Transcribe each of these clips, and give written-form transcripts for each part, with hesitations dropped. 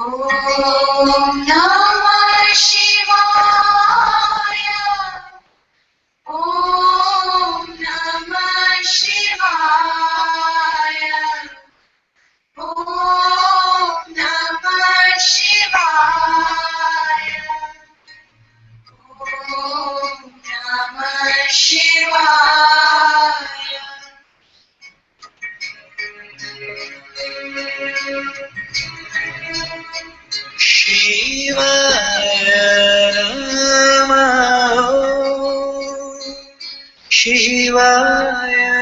Om Namah Shivaya. Om Namah Shivaya. Om Namah Shivaya. Om Namah Shivaya. Shivaya Namah. Shivaya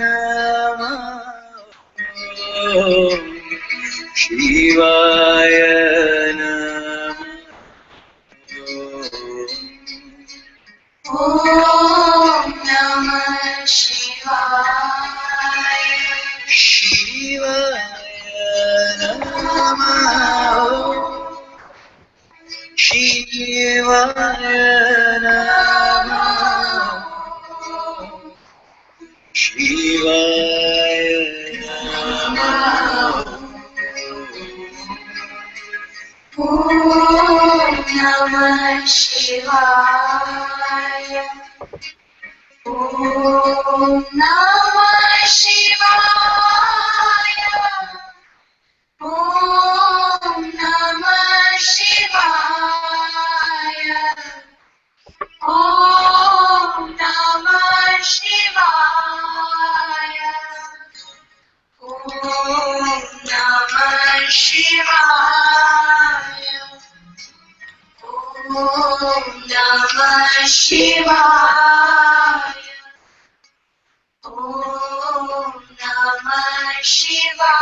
Namah. Shivaya Namah. Om Namah Shivaya. Shivaya Namah. Shivaya Namah. Shivaya Namah. Om Namah Shivaya. Om Namah Shivaya. Om Namah Shivaya. Om Namah Shivaya. Om Namah Shivaya. Om Namah Shivaya. Om Namah Shivaya.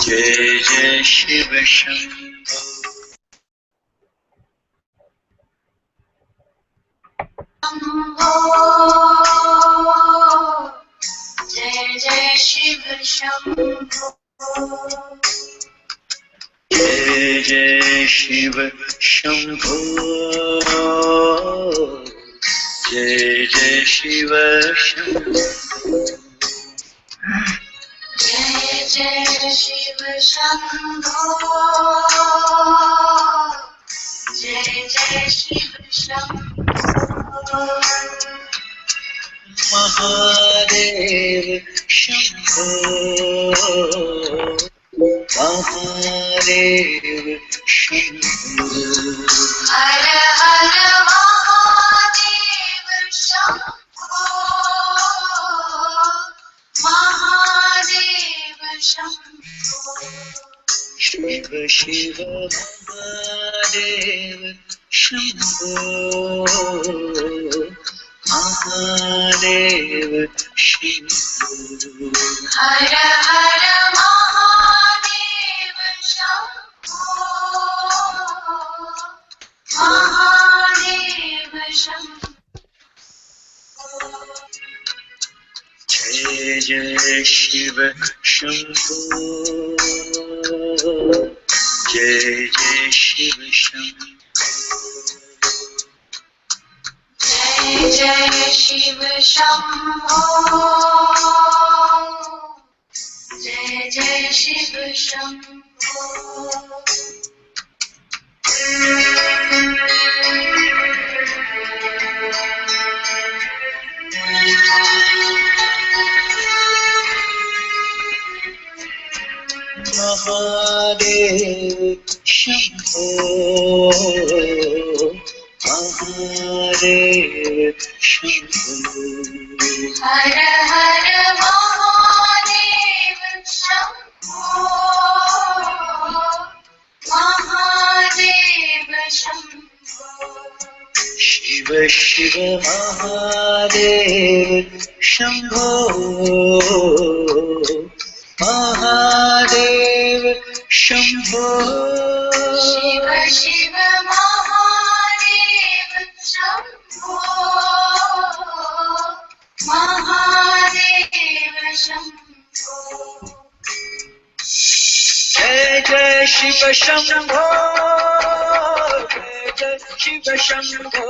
Jai Jai Shiva Shambho. Jai Jai Shiva Shambho. Jai Jai Shiva Shambho. Jai Jai Shiva Shambho. Jai Jai Shiva Shambho. Jai Jai Shiva Shambho. Mahadev Shambho. Mahadev Shambho. Hara Hara Mahadev Shambho. Mahadev Shambho. Shiva Shiva Mahadev Shambho. Mahadev Shambho. Hara Hara Mahadev Shambho. Mahadev Shambho. Jai Jai Shiva Shambho. Jai Jai Shiva Shambho. Jai Jai Shiva Shambho. Jai Jai Shiva Shambho. Mahadev Shambho. Mahadev Shambho. Hara Hara Mahadev Shambho. Mahadev Shambho. Shiva Shiva Mahadev Shambho. Mahadev Shambho. Shiva Shiva Mahadev Shambho. Mahadev Shambho. Jai Jai Shiva Shambho, Jai Jai Shiva Shambho,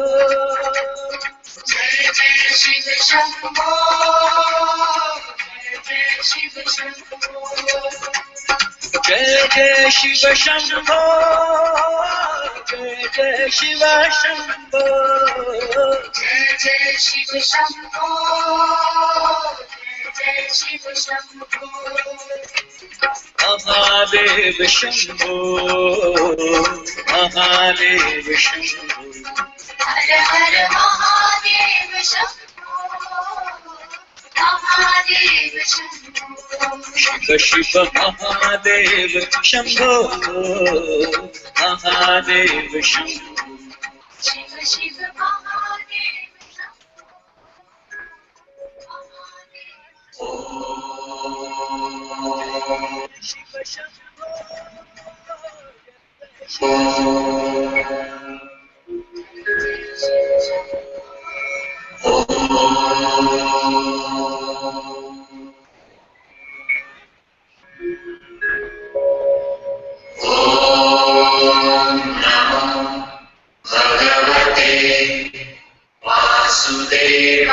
Jai Jai Shiva Shambho. Jai Jai Shiva Shambho. Jai Jai Shiva Shambho, Jai Jai Shiva Shambho, Jai Jai Shiva Shambho. Jai Jai Shiva Shambho. Mahadev Shambho, Mahadev Shambho, Har Har Mahadev Shambho. Mahadev Shambho. Shiva Shiva Mahadev Shambho, Mahadev Shambho. Shiva Shiva Mahadev Shambho. Shiva Shambho, Bhagavate Vasudevaya.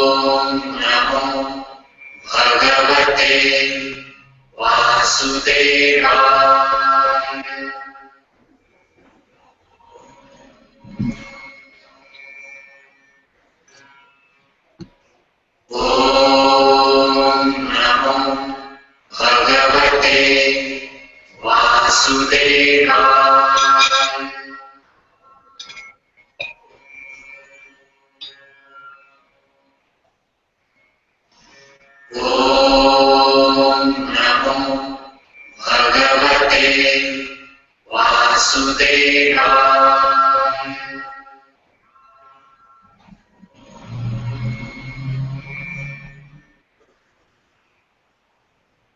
Om Namo Bhagavate Vasudevaya. Om Namo Bhagavate Vasudevaya. Om Namo Bhagavate Vasudevaya.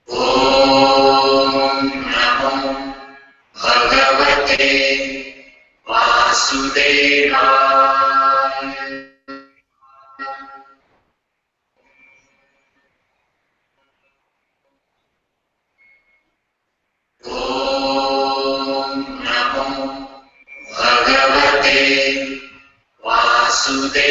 Om Namo Bhagavate Vasudevaya. Om Namo Bhagavate Vasudevaya.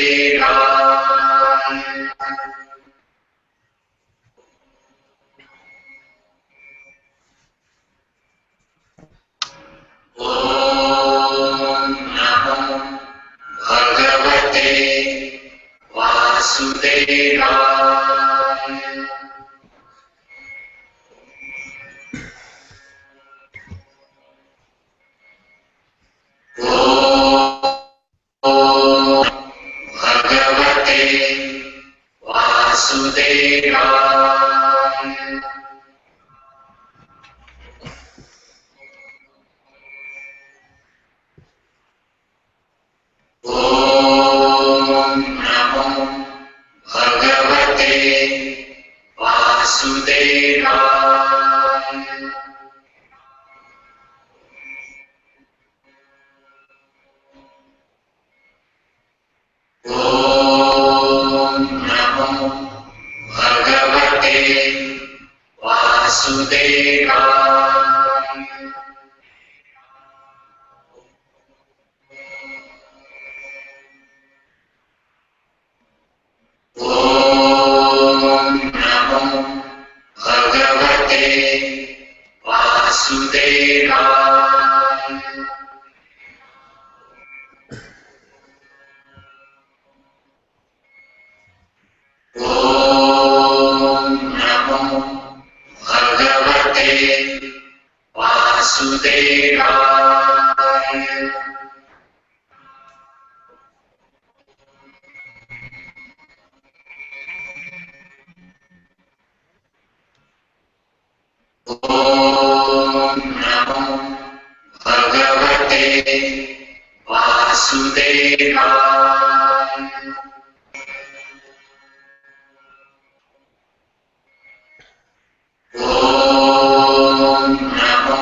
Om Namo Bhagavate Vasudevaya. Om Bhagavate Vasudevaya. Om Namo Bhagavate Vasudevaya. Om Namo Bhagavate Vasudevaya. Om Namo Bhagavate Vasudevaya. Om Namo Bhagavate Vasudevaya. Om Namo Bhagavate Vasudevaya. Om Namo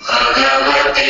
Bhagavate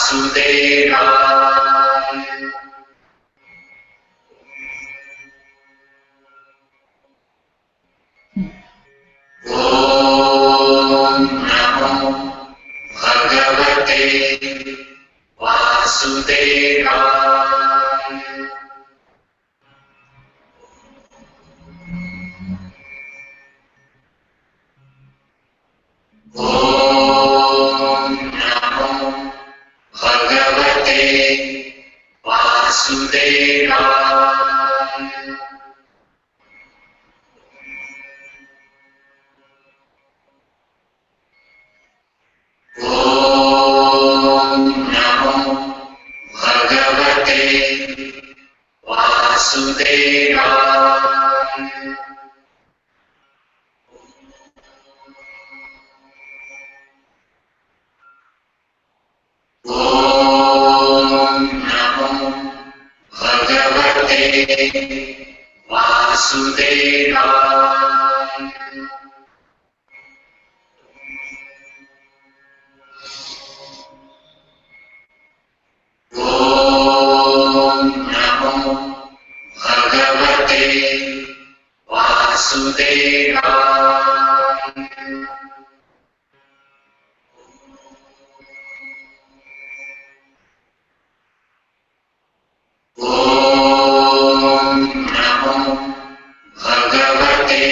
Vasudevaya. Om Namo Bhagavate Vasudevaya. Om Namo Bhagavate Vasudevaya. Om Namo Bhagavate Vasudevaya. Om Namo Bhagavate Vasudevaya. Om Namo Bhagavate Vasudevaya. Om Namo Bhagavate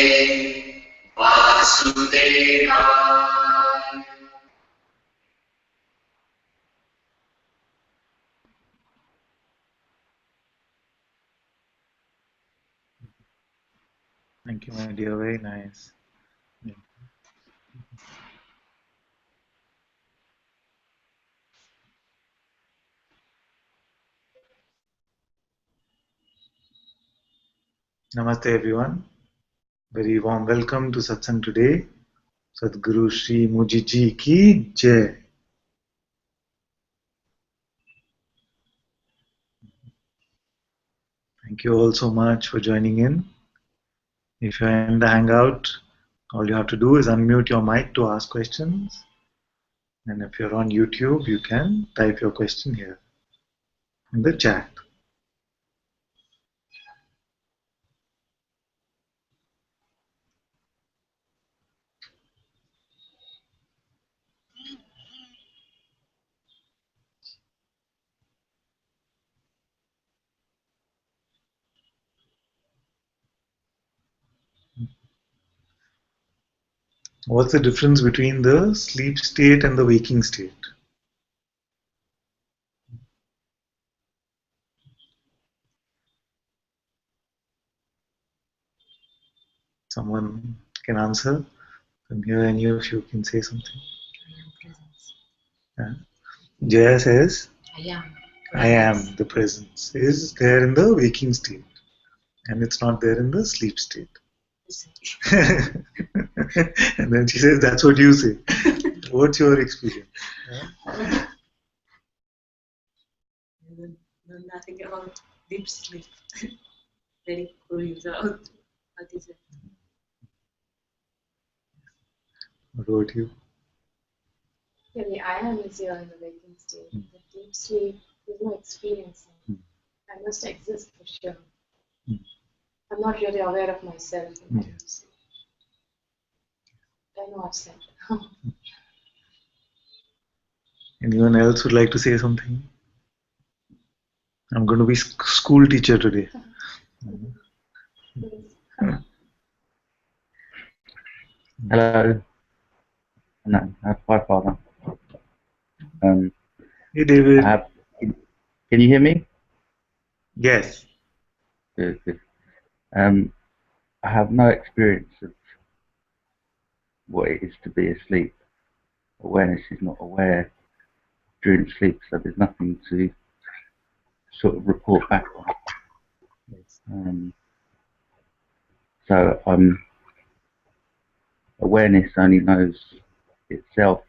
Vasudevaya. Thank you, my dear. Very nice. Yeah. Namaste, everyone. Very warm welcome to Satsang today. Satguru Shri Mujiji ki Jai. Thank you all so much for joining in. If you're in the Hangout, all you have to do is unmute your mic to ask questions. And if you're on YouTube, you can type your question here in the chat. What's the difference between the sleep state and the waking state? Someone can answer. From here, any of you can say something. Yeah. Jaya says, I am the presence is there in the waking state, and it's not there in the sleep state. And then she says, that's what you say. What's your experience? Know nothing about deep sleep. Very curious about what is it. What about you? Yeah, the I am is here in the waking state. The deep sleep is no experience. I must exist for sure. I'm not really aware of myself in deep sleep. I know I've said. Anyone else would like to say something? I'm going to be school teacher today. Hello. No, hi, Father. Hey, David. Can you hear me? Yes. Good, good. I have no experience of what it is to be asleep. Awareness is not aware during sleep, so there's nothing to sort of report back on. So awareness only knows itself.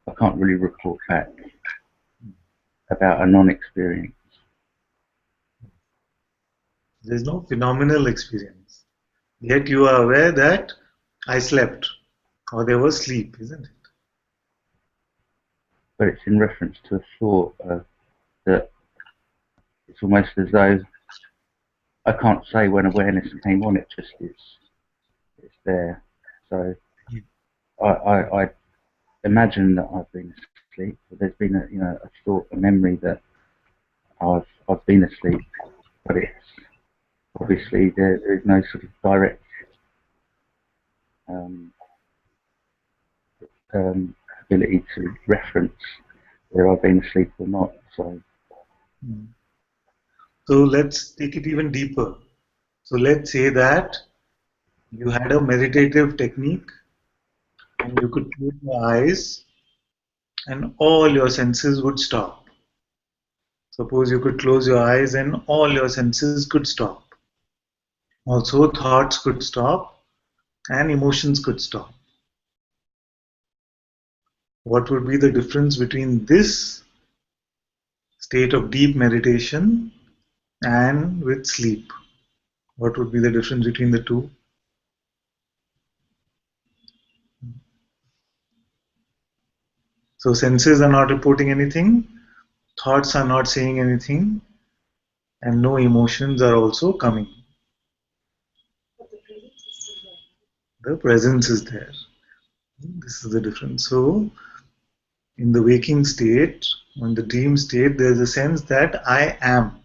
I can't really report back about a non-experience. There's no phenomenal experience. Yet you are aware that I slept or there was sleep, isn't it? but it's in reference to a thought that it's almost as though I can't say when awareness came on. It just is. It's there. So I imagine that I've been asleep. But there's been a thought, a memory that I've been asleep, but it's obviously there is no sort of direct ability to reference whether I've been asleep or not. So let's take it even deeper. So let's say that you had a meditative technique and you could close your eyes and all your senses would stop. Suppose you could close your eyes and all your senses could stop. Also thoughts could stop and emotions could stop. What would be the difference between this state of deep meditation and with sleep? What would be the difference between the two? So senses are not reporting anything, thoughts are not saying anything, and no emotions are also coming. But the presence is still there. The presence is there. This is the difference. So, in the waking state, in the dream state, there is a sense that I am.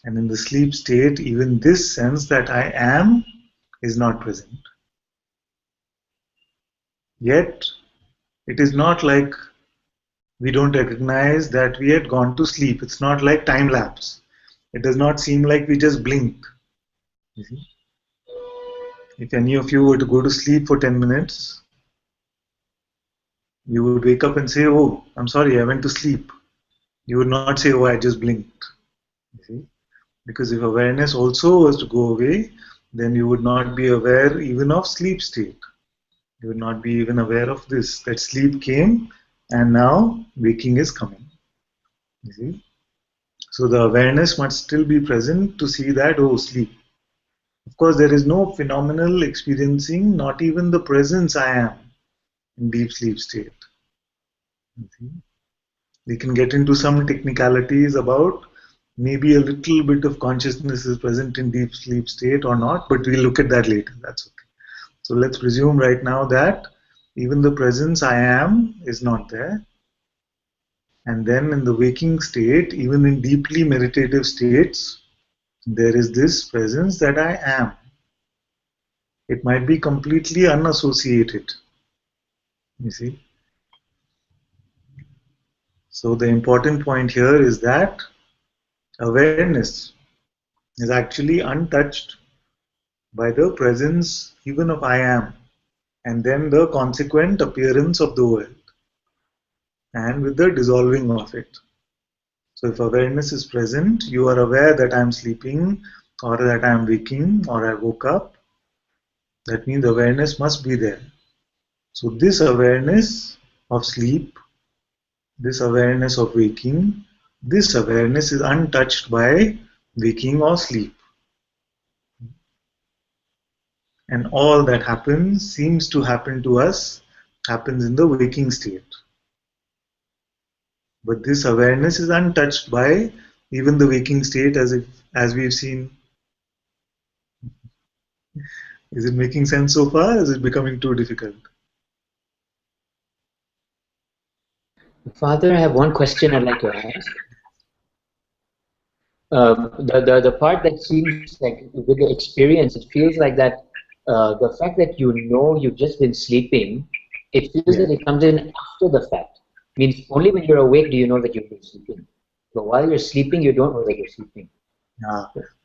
And in the sleep state, even this sense that I am is not present. Yet, it is not like we don't recognize that we had gone to sleep. It's not like time lapse. It does not seem like we just blinked. You see? If any of you were to go to sleep for 10 minutes, you would wake up and say, oh, I'm sorry, I went to sleep. You would not say, oh, I just blinked. You see? Because if awareness also was to go away, then you would not be aware even of sleep state. You would not be even aware of this, that sleep came and now waking is coming. You see? So the awareness must still be present to see that, oh, sleep. Of course, there is no phenomenal experiencing, not even the presence I am in deep sleep state. You see? We can get into some technicalities about maybe a little bit of consciousness is present in deep sleep state or not, but we'll look at that later. That's okay. So let's presume right now that even the presence I am is not there. And then in the waking state, even in deeply meditative states, there is this presence that I am. It might be completely unassociated. You see? So the important point here is that awareness is actually untouched by the presence even of I am, and then the consequent appearance of the world, and with the dissolving of it. So if awareness is present, you are aware that I am sleeping, or that I am waking, or I woke up. That means awareness must be there. So this awareness of sleep, this awareness of waking, this awareness is untouched by waking or sleep. And all that happens, seems to happen to us, happens in the waking state. But this awareness is untouched by even the waking state, as we've seen. Is it making sense so far? Is it becoming too difficult? Father, I have one question I'd like to ask. The part that seems like with the experience, it feels like that the fact that you know you've just been sleeping, it feels that it comes in after the fact. Means only when you're awake do you know that you've been sleeping. But while you're sleeping, you don't know that you're sleeping.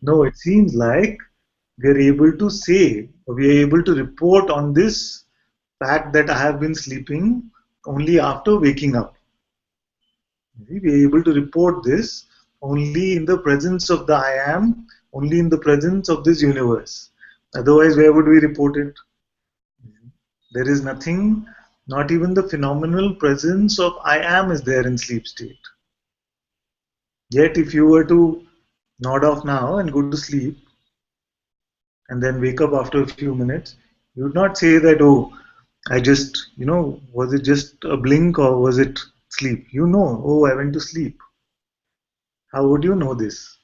No, it seems like we're able to say, we're able to report on this fact that I have been sleeping only after waking up. We're able to report this only in the presence of the I am, only in the presence of this universe. Otherwise, where would we report it? There is nothing, not even the phenomenal presence of I am is there in sleep state. Yet if you were to nod off now and go to sleep and then wake up after a few minutes, you would not say that, oh, I just, was it just a blink or was it sleep? Oh, I went to sleep. How would you know this?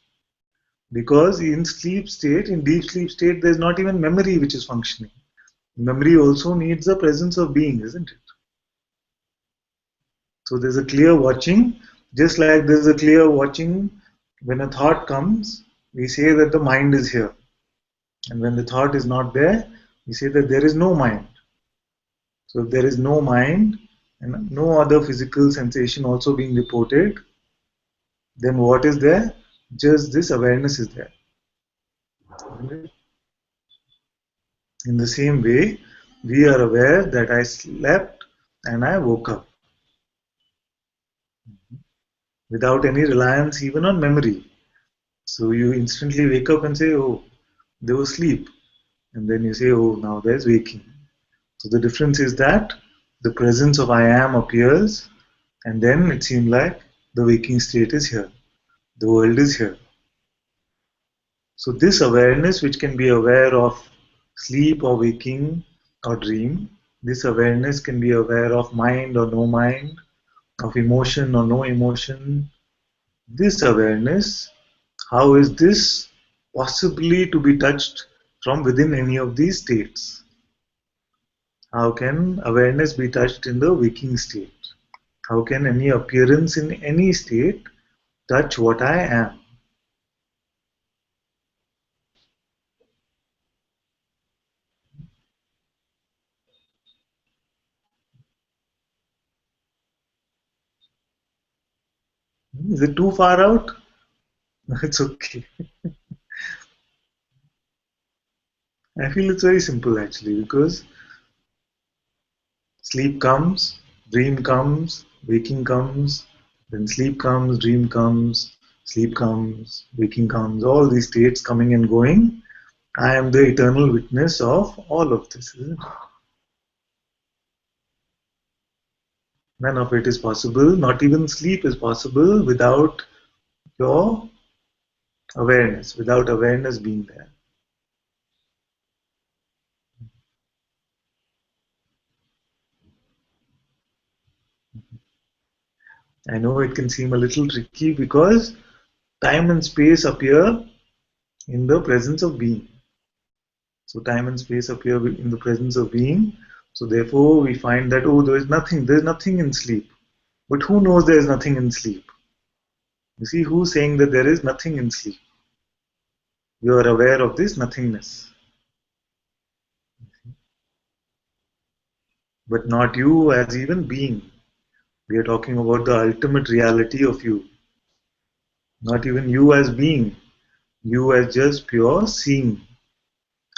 Because in sleep state, in deep sleep state, there's not even memory which is functioning. Memory also needs the presence of being, isn't it? So there's a clear watching, just like there's a clear watching when a thought comes, we say that the mind is here. And when the thought is not there, we say that there is no mind. So if there is no mind and no other physical sensation also being reported, then what is there? Just this awareness is there. In the same way, we are aware that I slept and I woke up without any reliance even on memory. So you instantly wake up and say, oh, there was sleep. And then you say, oh, now there's waking. So the difference is that the presence of I am appears, and then it seems like the waking state is here. The world is here. So this awareness, which can be aware of sleep or waking or dream, this awareness can be aware of mind or no mind, of emotion or no emotion. This awareness, how is this possibly to be touched from within any of these states? How can awareness be touched in the waking state? How can any appearance in any state touch what I am? Is it too far out? It's okay. I feel it's very simple actually, because sleep comes, dream comes, waking comes, then sleep comes, dream comes, sleep comes, waking comes, all these states coming and going. I am the eternal witness of all of this, isn't it? None of it is possible, not even sleep is possible without your awareness, without awareness being there. I know it can seem a little tricky because time and space appear in the presence of being. So time and space appear in the presence of being. So therefore we find that, oh, there's nothing in sleep. But who knows there is nothing in sleep? You see, who's saying that there is nothing in sleep? You are aware of this nothingness. But not you as even being. We are talking about the ultimate reality of you. Not even you as being. You as just pure seeing.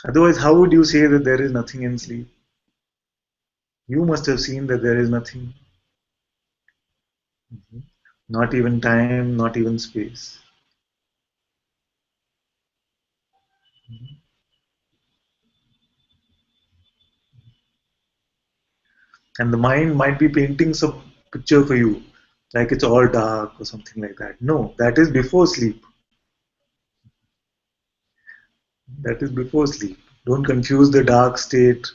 Otherwise, how would you say that there is nothing in sleep? You must have seen that there is nothing. Not even time, not even space. And the mind might be painting some picture for you, like it's all dark or something like that. No, that is before sleep. That is before sleep. Don't confuse the dark state,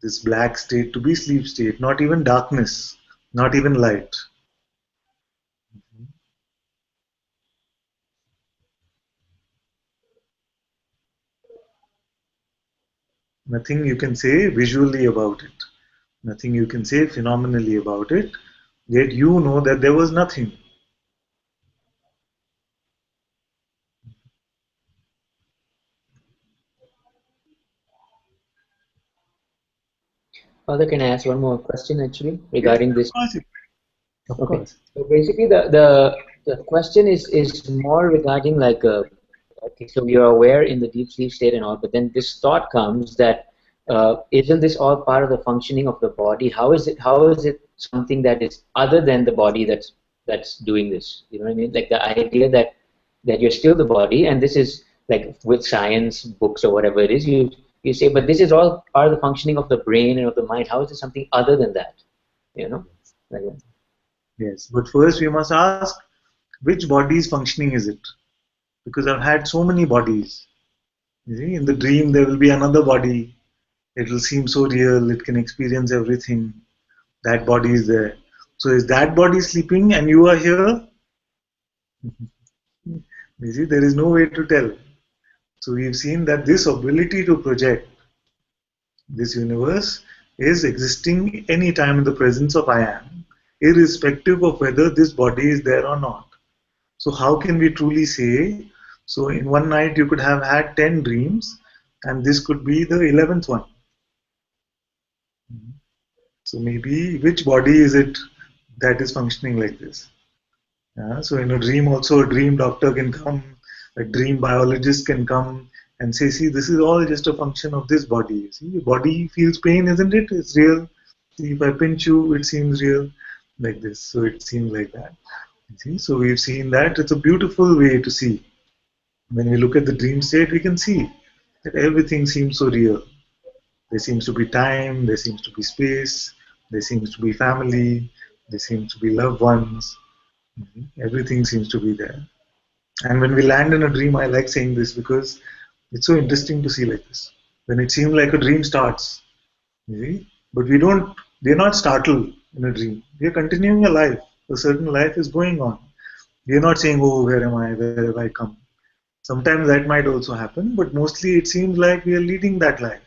this black state, to be sleep state. Not even darkness, not even light. Nothing you can say visually about it. Nothing you can say phenomenally about it. Yet you know that there was nothing. Father, can I ask one more question actually regarding this? Of Okay. course. So basically, the question is more regarding like okay, so you're aware in the deep sleep state and all, but then this thought comes that isn't this all part of the functioning of the body? How is it something that is other than the body that's doing this? You know what I mean? Like the idea that you're still the body, and this is like with science books or whatever it is, you say, but this is all part of the functioning of the brain and of the mind. How is it something other than that? You know? Like, Yes. But first we must ask, which body's functioning is it? Because I've had so many bodies. You see, in the dream there will be another body. It will seem so real, it can experience everything. That body is there. So is that body sleeping and you are here? You see, there is no way to tell. So we've seen that this ability to project this universe is existing anytime in the presence of I am, irrespective of whether this body is there or not. So how can we truly say? So in one night you could have had 10 dreams and this could be the 11th one. So maybe which body is it that is functioning like this? So in a dream also a dream doctor can come, a dream biologist can come and say, see, this is all just a function of this body. See, your body feels pain, isn't it? It's real. See, if I pinch you, it seems real, like this. So it seems like that. See, so we've seen that. It's a beautiful way to see. When we look at the dream state, we can see that everything seems so real. There seems to be time, there seems to be space, there seems to be family, there seems to be loved ones. Everything seems to be there. And when we land in a dream, I like saying this because it's so interesting to see like this. When it seems like a dream starts, you see, but we're not startled in a dream. We are continuing a life. A certain life is going on. We are not saying, oh, where am I? Where have I come? Sometimes that might also happen, but mostly it seems like we are leading that life.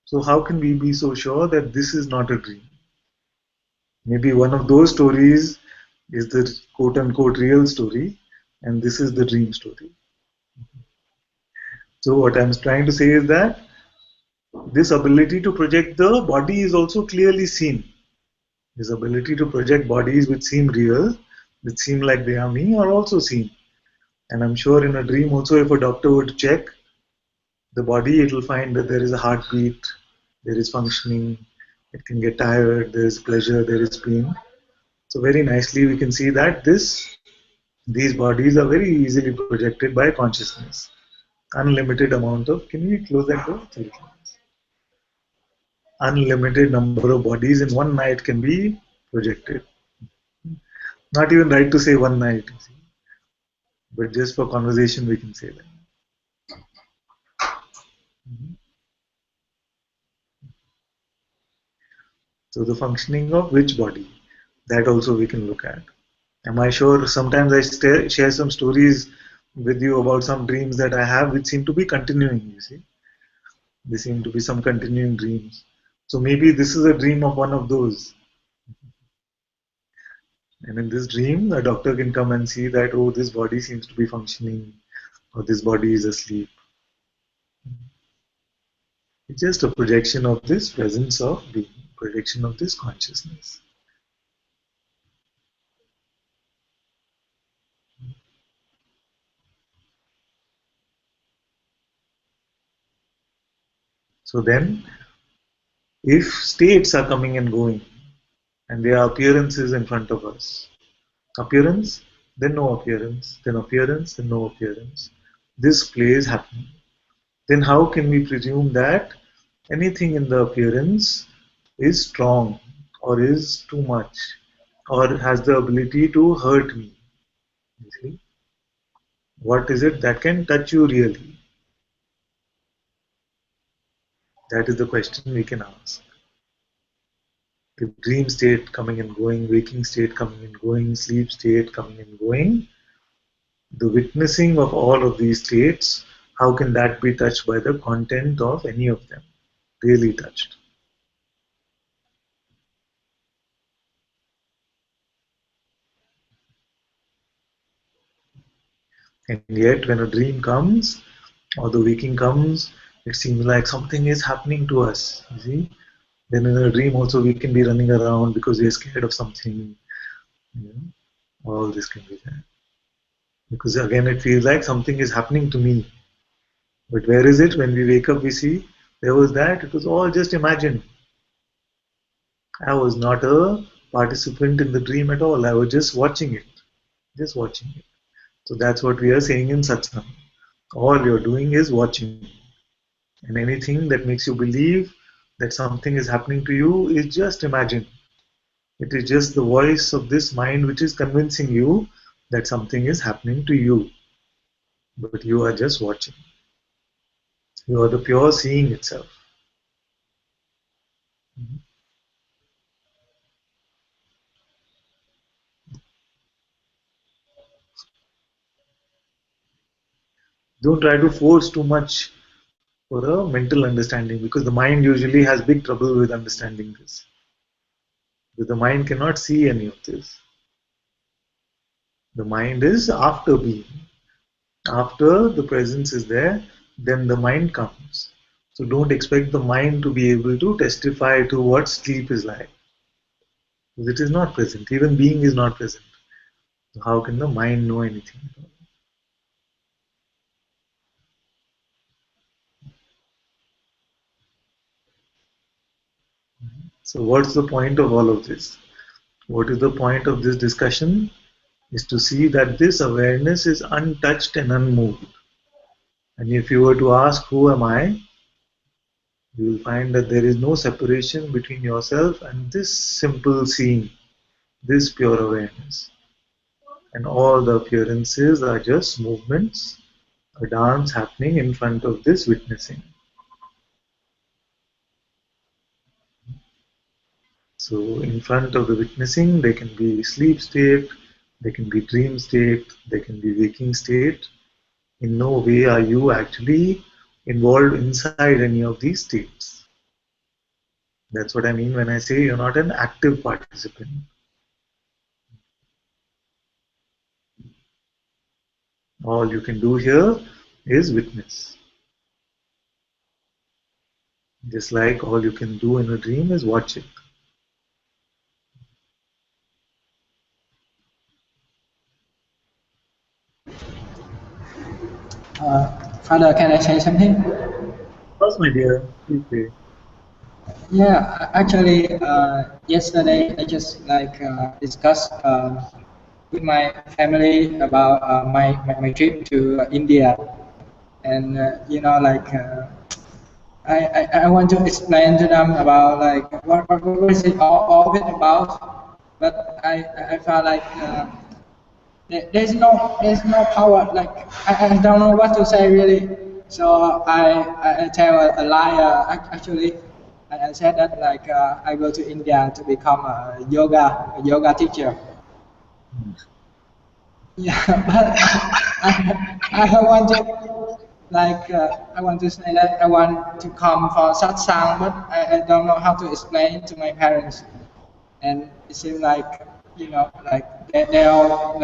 So how can we be so sure that this is not a dream? Maybe one of those stories is the quote-unquote real story, and this is the dream story. So what I'm trying to say is that this ability to project the body is also clearly seen. This ability to project bodies which seem real, which seem like they are me, are also seen. And I'm sure in a dream also, if a doctor were to check the body, it will find that there is a heartbeat, there is functioning, it can get tired, there is pleasure, there is pain. So very nicely we can see that these bodies are very easily projected by consciousness. Unlimited amount of, can we close that door? Unlimited number of bodies in one night can be projected. Not even right to say one night, but just for conversation we can say that. So the functioning of which body, that also we can look at. Am I sure? Sometimes I share some stories with you about some dreams that I have which seem to be continuing, you see. They seem to be some continuing dreams. So maybe this is a dream of one of those. And in this dream, a doctor can come and see that, oh, this body seems to be functioning, or this body is asleep. It's just a projection of this presence of being, projection of this consciousness. So then, if states are coming and going, and there are appearances in front of us, appearance, then no appearance, then appearance, then no appearance, this play is happening. Then how can we presume that anything in the appearance is strong, or is too much, or has the ability to hurt me? You see? What is it that can touch you really? That is the question we can ask. The dream state coming and going, waking state coming and going, sleep state coming and going, the witnessing of all of these states, how can that be touched by the content of any of them? Really touched. And yet when a dream comes, or the waking comes, it seems like something is happening to us. You see? Then in a dream also we can be running around because we are scared of something. You know? All this can be there. Because again it feels like something is happening to me. But where is it? When we wake up we see there was that. It was all just imagined. I was not a participant in the dream at all. I was just watching it. Just watching it. So that's what we are saying in Satsang. All you're doing is watching. And anything that makes you believe that something is happening to you is just imagined. It is just the voice of this mind which is convincing you that something is happening to you. But you are just watching. You are the pure seeing itself. Mhm. Don't try to force too much for a mental understanding, because the mind usually has big trouble with understanding this. Because the mind cannot see any of this. The mind is after being. After the presence is there, then the mind comes. So don't expect the mind to be able to testify to what sleep is like. Because it is not present. Even being is not present. So how can the mind know anything? So what's the point of all of this? What is the point of this discussion? Is to see that this awareness is untouched and unmoved. And if you were to ask, who am I? You will find that there is no separation between yourself and this simple seeing, this pure awareness. And all the appearances are just movements, a dance happening in front of this witnessing. So in front of the witnessing, there can be sleep state, there can be dream state, there can be waking state. In no way are you actually involved inside any of these states. That's what I mean when I say you're not an active participant. All you can do here is witness. Just like all you can do in a dream is watch it. Father, can I say something? Yes, my dear. Please say. Yeah, actually, yesterday I just discussed with my family about my trip to India, and I want to explain to them about what is it all of it about, but I felt like there's no power, like I don't know what to say really. So I tell a liar actually. I said that I go to India to become a yoga teacher. Yeah, but I want to I want to say that I want to come for satsang, but I don't know how to explain to my parents. And it seems like they all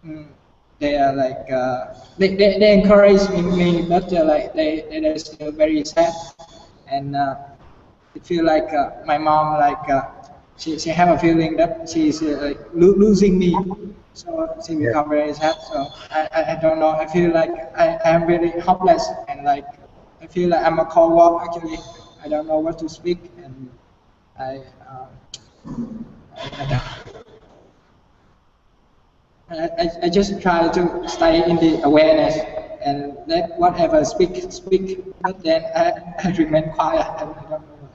mm, they are they encourage me, but they're still very sad, and it feel like my mom she have a feeling that she's losing me, so she Yeah. become very sad. So I don't know. I feel like I am really hopeless, and I feel like I'm a cold wall actually. I don't know what to speak, and I. I just try to stay in the awareness and let whatever speak, but then I remain quiet and I don't know.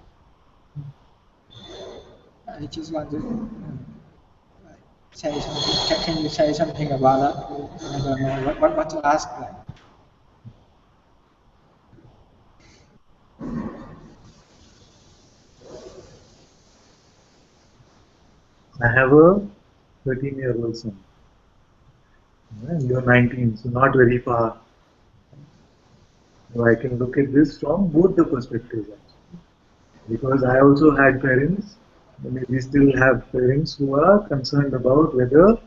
I just want to say something. Can you say something about that? I don't know what to ask. I have a 13-year-old son. And you're 19, so not very far. So I can look at this from both the perspectives actually. Because I also had parents, and we still have parents who are concerned about whether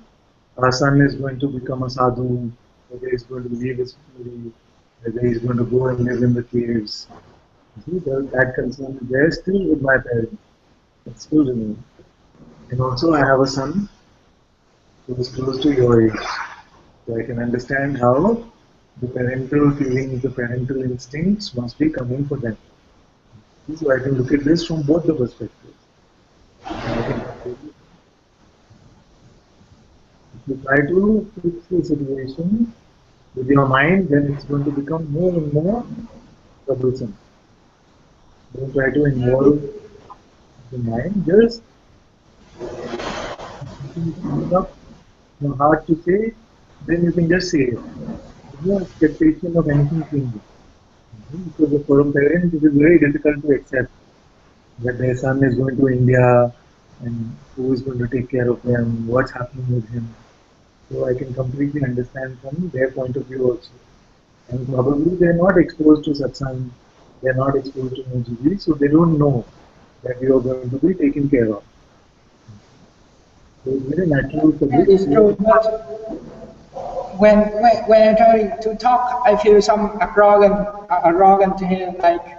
our son is going to become a sadhu, whether he's going to leave his family, whether he's going to go and live in the caves. See, that concern is there still with my parents. It still remains. And also I have a son who is close to your age. So I can understand how the parental feelings, the parental instincts must be coming for them. So I can look at this from both the perspectives. And I can if you try to fix the situation with your mind, then it's going to become more and more troublesome. Don't try to involve the mind, just coming up hard to say, then you can just say it. There's no expectation of anything changing. Because for a parent, it is very difficult to accept that their son is going to India and who is going to take care of them, what's happening with him. So I can completely understand from their point of view also. And probably they're not exposed to satsang, they're not exposed to Mujiji, so they don't know that you are going to be taken care of. So it's very natural for That this. is true, but when I try to talk, I feel some arrogant here. Like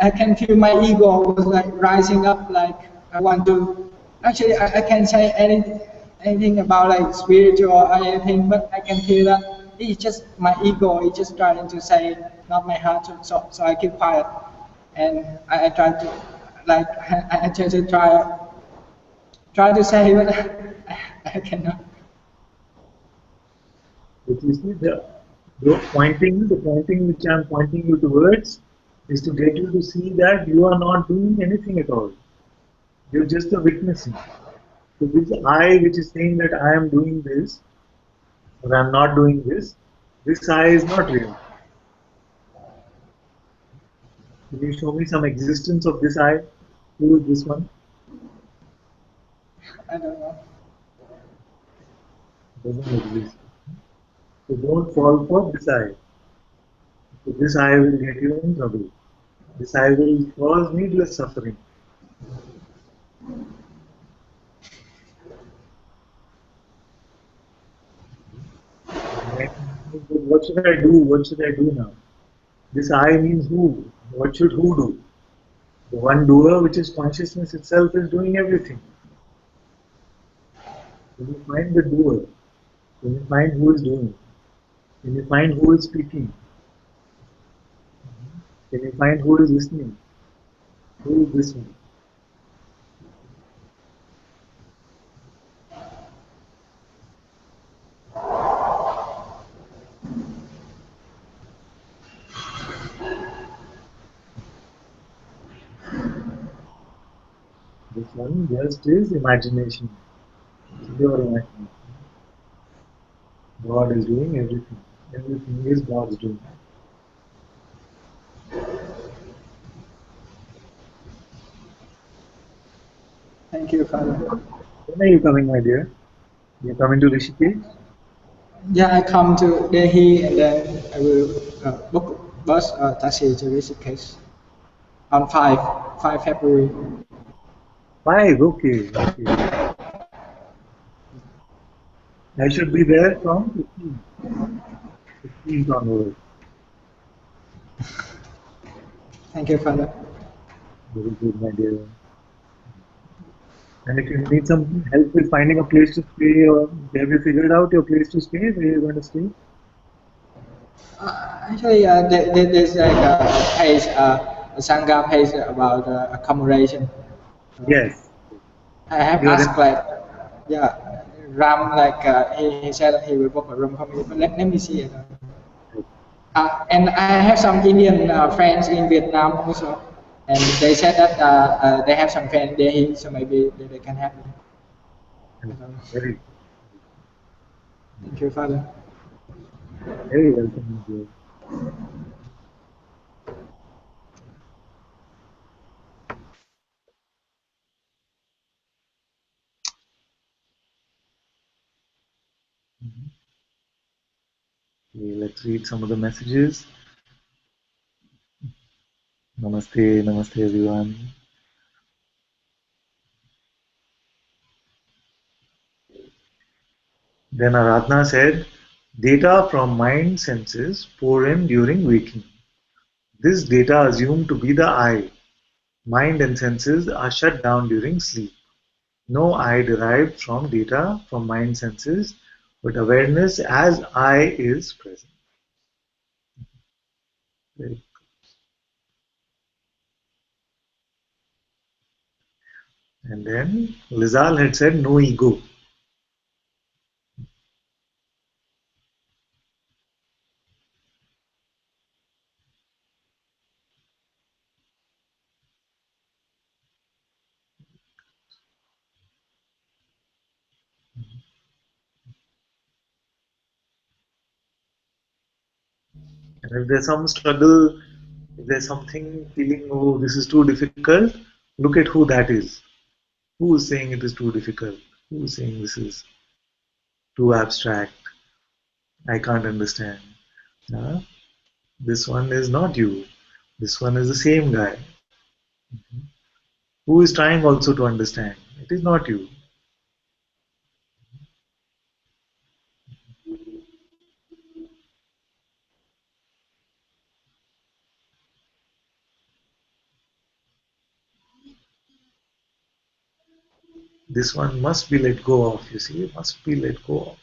I can feel my ego was like rising up. Like I want to. Actually, I can't say anything about like spiritual or anything, but I can feel that it's just my ego. It's just trying to say, not my heart. So I keep quiet, and I try to like I try to try to say, but I cannot. But you see, the pointing which I'm pointing you towards is to get you to see that you are not doing anything at all. You're just a witnessing. So this I which is saying that I am doing this or I'm not doing this I is not real. Can you show me some existence of this I? Who is this one? I don't know. It doesn't exist. So don't fall for this I. So this I will get you in trouble. This I will cause needless suffering. What should I do? What should I do now? This I means who? What should who do? The one doer, which is consciousness itself, is doing everything. When you find the doer, when you find who is doing, when you find who is speaking, when you find who is listening, who is this one? This one just is imagination. It's your imagination. God is doing everything. Everything is God's doing. Thank you, Father. When are you coming, my dear? You're coming to Rishikesh? Yeah, I come to Delhi and then I will book bus taxi to Rishikesh on 5 February. 5, okay, okay. I should be there from 15. 15th onwards. Thank you, Father. Very good, my dear. And if you need some help with finding a place to stay, or have you figured out your place to stay, where you're going to stay? Actually, there's like a page, a Sangha page about accommodation. Yes. I have You're asked in, like, yeah, Ram like he said he will book a room for me, but let me see it. And I have some Indian friends in Vietnam also, and they said that they have some friends there, so maybe they can help me. I don't know. very, Thank you, Father. very welcome, my dear. Okay, let's read some of the messages. Namaste, namaste, everyone. Then Aradhana said, data from mind senses pour in during waking. This data assumed to be the I. Mind and senses are shut down during sleep. No I derived from data from mind senses, but awareness as I is present. Very And then Lizal had said no ego. And if there's some struggle If there's something feeling, oh, this is too difficult, look at who that is. Who is saying it is too difficult? Who is saying this is too abstract? I can't understand. This one is not you. This one is the same guy. Who is trying also to understand? It is not you. This one must be let go of, you see, it must be let go of.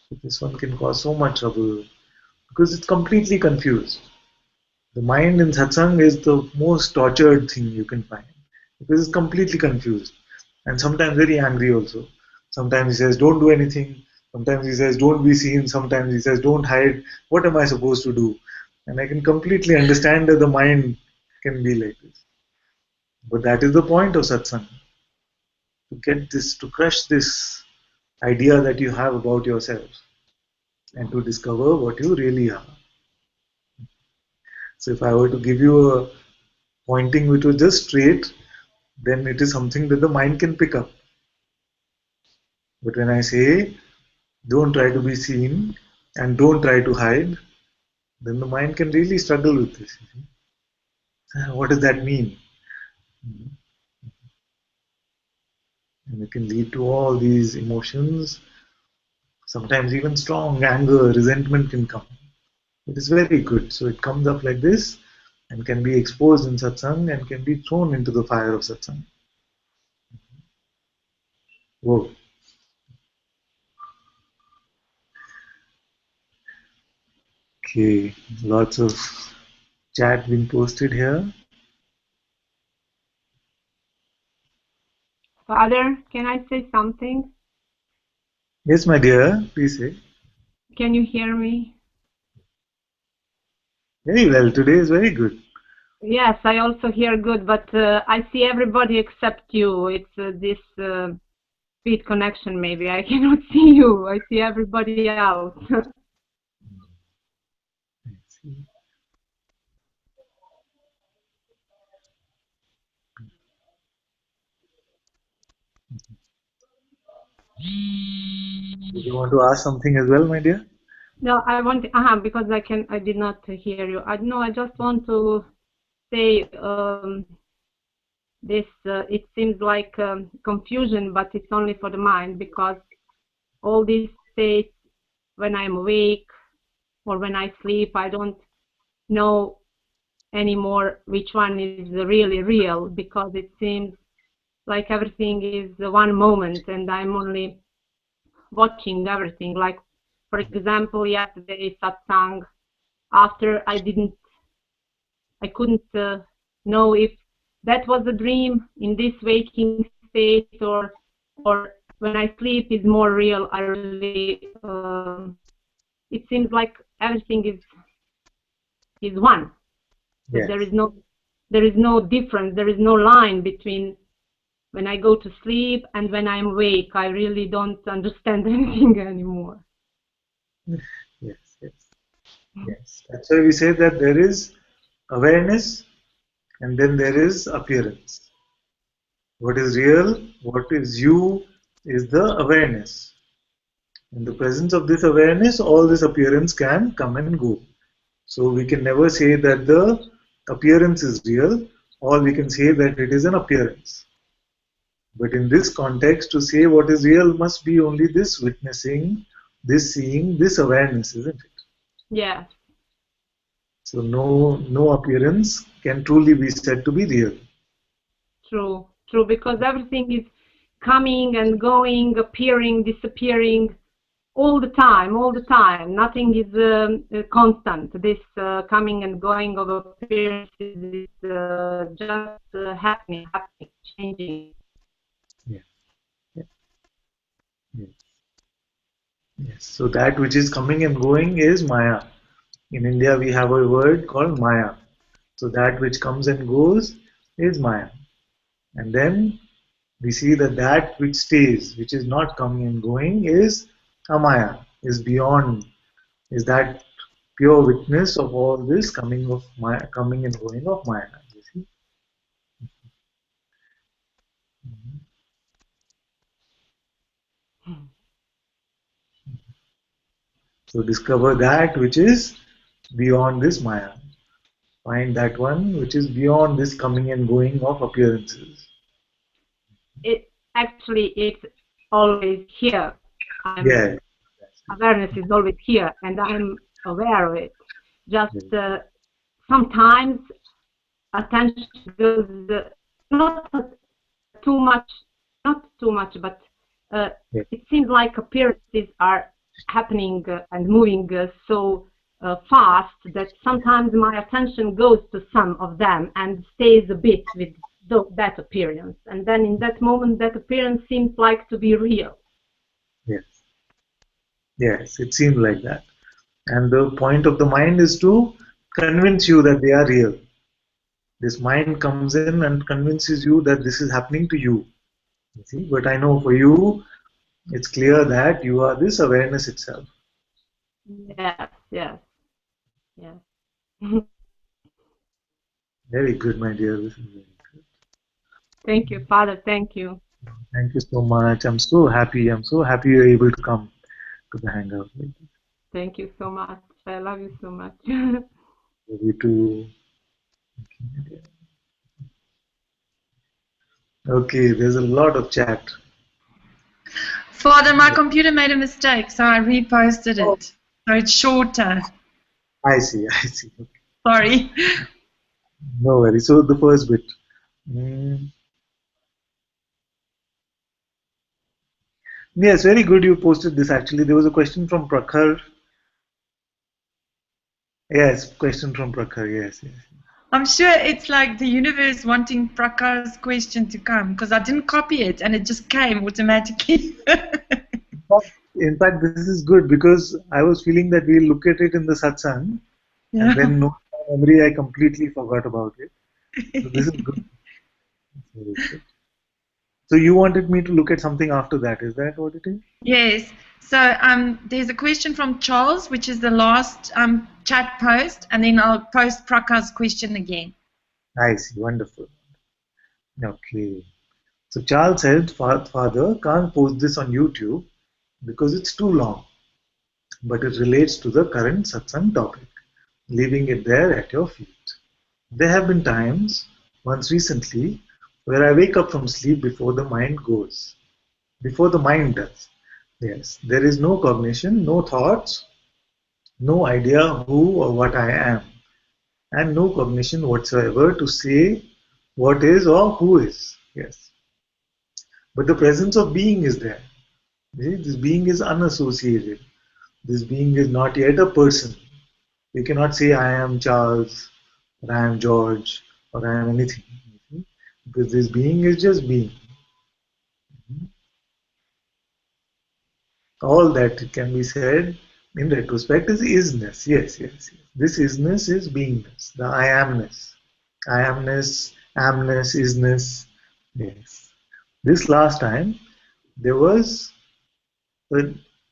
So this one can cause so much trouble because it's completely confused. The mind in satsang is the most tortured thing you can find because it's completely confused and sometimes very angry also. Sometimes he says, don't do anything. Sometimes he says, don't be seen. Sometimes he says, don't hide. What am I supposed to do? And I can completely understand that the mind can be like this. But that is the point of satsang. To get this, to crush this idea that you have about yourself and to discover what you really are. So if I were to give you a pointing which was just straight, then it is something that the mind can pick up. But when I say, don't try to be seen and don't try to hide, then the mind can really struggle with this. What does that mean? And it can lead to all these emotions. Sometimes even strong anger, resentment can come. It is very good. So it comes up like this and can be exposed in satsang and can be thrown into the fire of satsang. Whoa. Okay, lots of chat being posted here. Father, can I say something? Yes, my dear, please say. Can you hear me? Very well, today is very good. Yes, I also hear good, but I see everybody except you. It's this speed connection maybe. I cannot see you. I see everybody else. Do you want to ask something as well, my dear? No, I want because I did not hear you. I just want to say this. It seems like confusion, but it's only for the mind because all these states, when I'm awake or when I sleep, I don't know anymore which one is really real because it seems like everything is one moment and I'm only watching everything. Like, for example, yesterday satsang, after I couldn't know if that was a dream in this waking state or when I sleep is more real. I really it seems like everything is one. Yes. There is no difference. There is no line between when I go to sleep and when I'm awake. I really don't understand anything anymore. Yes. That's why we say that there is awareness and then there is appearance. What is real, what is you, is the awareness. In the presence of this awareness, all this appearance can come and go. So we can never say that the appearance is real, or we can say that it is an appearance. But in this context, to say what is real must be only this witnessing, this seeing, this awareness, isn't it? Yeah. So no appearance can truly be said to be real. True, because everything is coming and going, appearing, disappearing, all the time. Nothing is constant. This coming and going of appearances is just happening, changing. Yes. So that which is coming and going is Maya. In India, we have a word called Maya. So that which comes and goes is Maya. And then we see that which stays, which is not coming and going, is Amaya, is beyond, is that pure witness of all this coming and going of Maya. You see? So discover that which is beyond this Maya. Find that one which is beyond this coming and going of appearances. It's always here. Yes. Awareness is always here, and I'm aware of it. Just sometimes attention goes not too much, but it seems like appearances are happening and moving so fast that sometimes my attention goes to some of them and stays a bit with that appearance, and then in that moment that appearance seems like to be real. Yes, it seems like that. And the point of the mind is to convince you that they are real. This mind comes in and convinces you that this is happening to you. You see? But I know for you, it's clear that you are this awareness itself. Yes. Very good, my dear. This is very good. Thank you, Father. Thank you. Thank you so much. I'm so happy. I'm so happy you're able to come to the Hangout. Thank you so much. I love you so much. Love you too. Okay, there's a lot of chat. Father, my computer made a mistake, so I reposted it. So it's shorter. I see. Okay. Sorry. No worries. So the first bit. Yes, very good you posted this actually. There was a question from Prakhar. Yes, question from Prakhar. Yes. I'm sure it's like the universe wanting Prakhar's question to come, because I didn't copy it and it just came automatically. In fact, this is good because I was feeling that we'll look at it in the satsang, and then no memory, I completely forgot about it. So this is good. Very good. So you wanted me to look at something after that, is that what it is? Yes. So there's a question from Charles, which is the last chat post, and then I'll post Prakhar's question again. I see. Wonderful. Okay. So Charles said, Father, can't post this on YouTube because it's too long, but it relates to the current satsang topic, leaving it there at your feet. There have been times, once recently, where I wake up from sleep before the mind goes. Before the mind does. Yes, there is no cognition, no thoughts, no idea who or what I am, and no cognition whatsoever to say what is or who is. Yes. But the presence of being is there. This being is unassociated. This being is not yet a person. You cannot say I am Charles, or I am George, or I am anything. Because this being is just being. All that can be said in retrospect is isness. Yes. This isness is beingness, the I amness. I amness, amness, isness. Yes. This last time, there was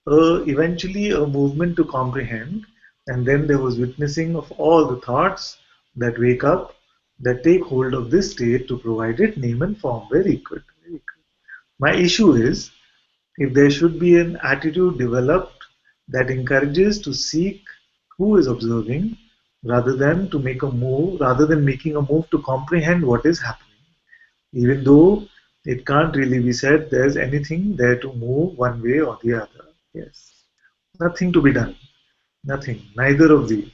eventually a movement to comprehend, and then there was witnessing of all the thoughts that wake up, that take hold of this state to provide it name and form. Very good. My issue is, if there should be an attitude developed that encourages to seek who is observing rather than making a move to comprehend what is happening, even though it can't really be said there's anything there to move one way or the other. Yes. Nothing to be done. Nothing. Neither of these.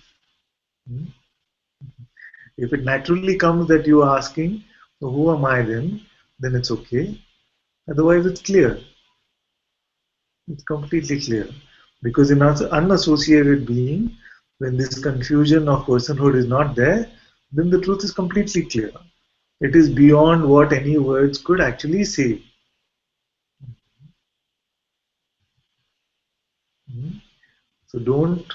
If it naturally comes that you are asking, so who am I then it's okay. Otherwise it's clear. It's completely clear. Because in our unassociated being, when this confusion of personhood is not there, then the truth is completely clear. It is beyond what any words could actually say. So don't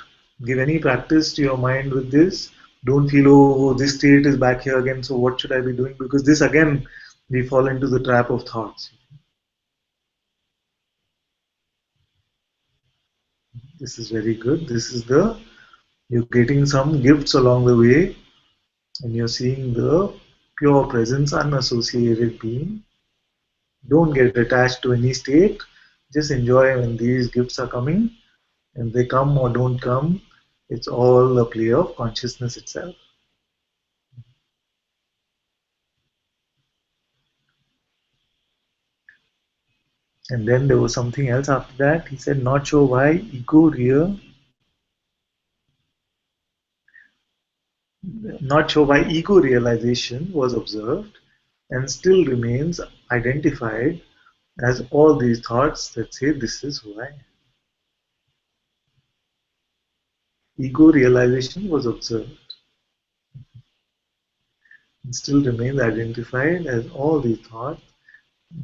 give any practice to your mind with this. Don't feel, oh, this state is back here again, so what should I be doing? Because this again, we fall into the trap of thoughts. This is very good. This is the You're getting some gifts along the way, and you're seeing the pure presence, unassociated being. Don't get attached to any state. Just enjoy when these gifts are coming, and they come or don't come. It's all a play of consciousness itself. And then there was something else after that. He said, not sure why ego realization was observed and still remains identified as all these thoughts that say, this is who I am. Ego realization was observed and still remains identified as all these thoughts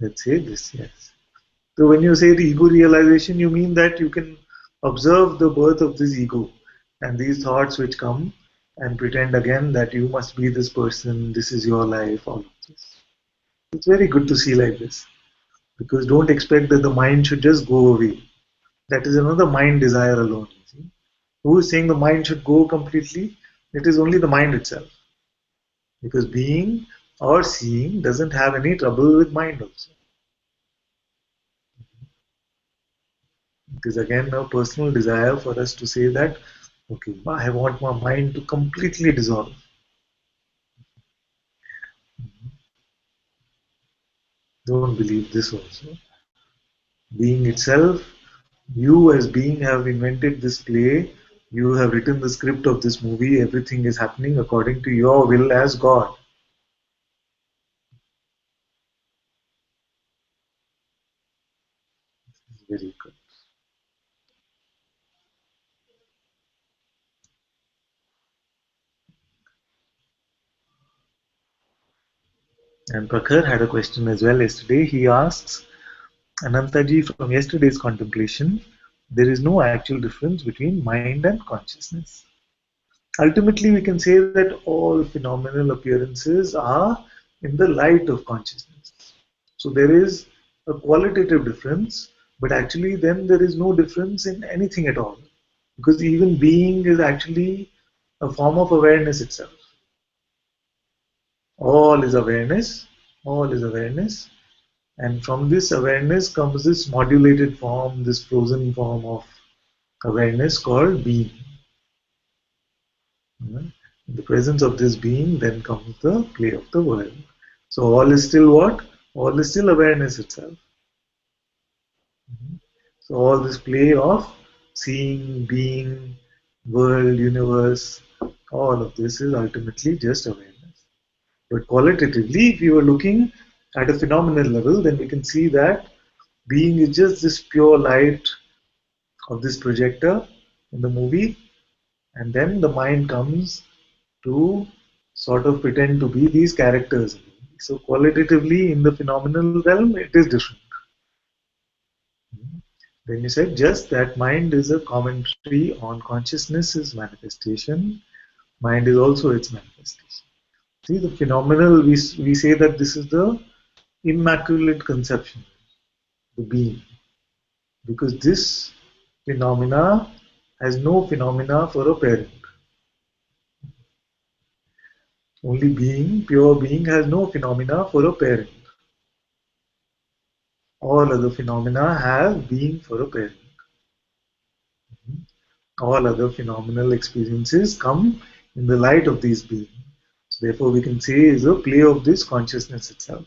that say this, yes. So when you say the ego realization, you mean that you can observe the birth of this ego and these thoughts which come and pretend again that you must be this person, this is your life, all of this. It's very good to see like this, because don't expect that the mind should just go away. That is another mind desire alone. See? Who is saying the mind should go completely? It is only the mind itself. Because being or seeing doesn't have any trouble with mind also. It is again a personal desire for us to say that, okay, I want my mind to completely dissolve. Don't believe this also. Being itself, you as being have invented this play, you have written the script of this movie, everything is happening according to your will as God. Very good. And Prakhar had a question as well yesterday. He asks, Anantaji, from yesterday's contemplation, there is no actual difference between mind and consciousness. Ultimately, we can say that all phenomenal appearances are in the light of consciousness. So there is a qualitative difference, but actually then there is no difference in anything at all. Because even being is actually a form of awareness itself. All is awareness, all is awareness. And from this awareness comes this modulated form, this frozen form of awareness called being. In the presence of this being, then comes the play of the world. So all is still what? All is still awareness itself. So all this play of seeing, being, world, universe, all of this is ultimately just awareness. But qualitatively, if you are looking at a phenomenal level, then we can see that being is just this pure light of this projector in the movie, and then the mind comes to sort of pretend to be these characters. So qualitatively, in the phenomenal realm, it is different. Then you said just that mind is a commentary on consciousness's manifestation. Mind is also its manifestation. See, the phenomenal, we say that this is the immaculate conception, the being. Because this phenomena has no phenomena for a parent. Only being, pure being, has no phenomena for a parent. All other phenomena have being for a parent. All other phenomenal experiences come in the light of these beings. So therefore, we can say is a play of this consciousness itself.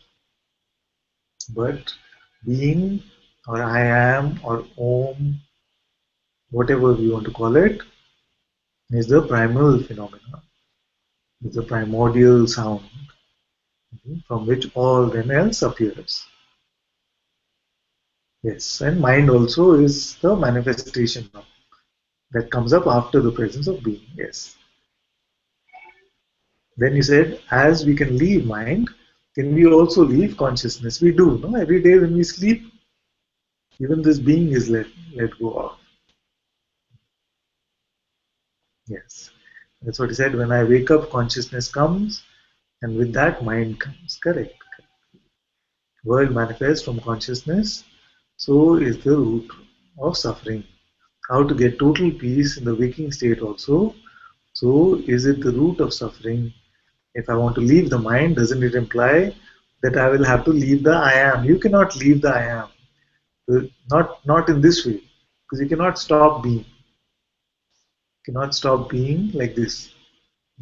But being, or I am, or Om, whatever we want to call it, is the primal phenomena. Is the primordial sound from which all then else appears. Yes, and mind also is the manifestation of that comes up after the presence of being. Yes. Then you said, as we can leave mind, can we also leave consciousness? We do, no? Every day when we sleep, even this being is let go of. Yes. That's what he said. When I wake up, consciousness comes, and with that, mind comes. Correct. World manifests from consciousness, so is the root of suffering. How to get total peace in the waking state also. So is it the root of suffering? If I want to leave the mind, doesn't it imply that I will have to leave the I am? You cannot leave the I am. Not in this way. Because you cannot stop being. You cannot stop being like this.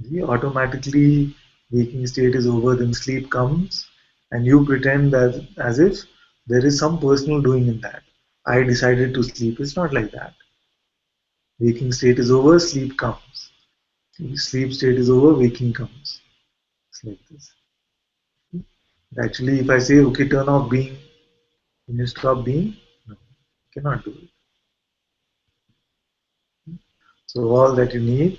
The automatically waking state is over, then sleep comes, and you pretend as if there is some personal doing in that. I decided to sleep. It's not like that. Waking state is over, sleep comes. Sleep state is over, waking comes. It's like this. Actually, if I say, okay, turn off being, can you stop being? No, you cannot do it. So all that you need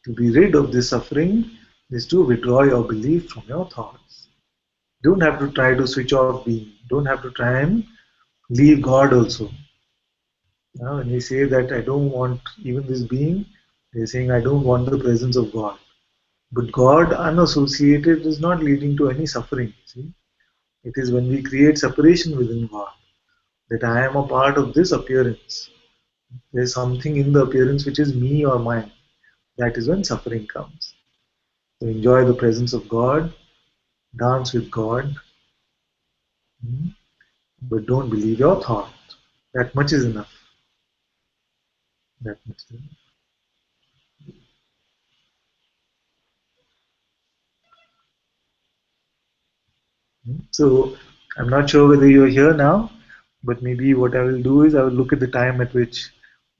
to be rid of this suffering is to withdraw your belief from your thoughts. Don't have to try to switch off being. Don't have to try and leave God also. Now, when we say that I don't want even this being, they're saying I don't want the presence of God. But God unassociated is not leading to any suffering. See? It is when we create separation within God that I am a part of this appearance. There's something in the appearance which is me or mine. That is when suffering comes. So enjoy the presence of God, dance with God, but don't believe your thought. That much is enough. That much is enough. So I'm not sure whether you're here now, but maybe what I will do is I will look at the time at which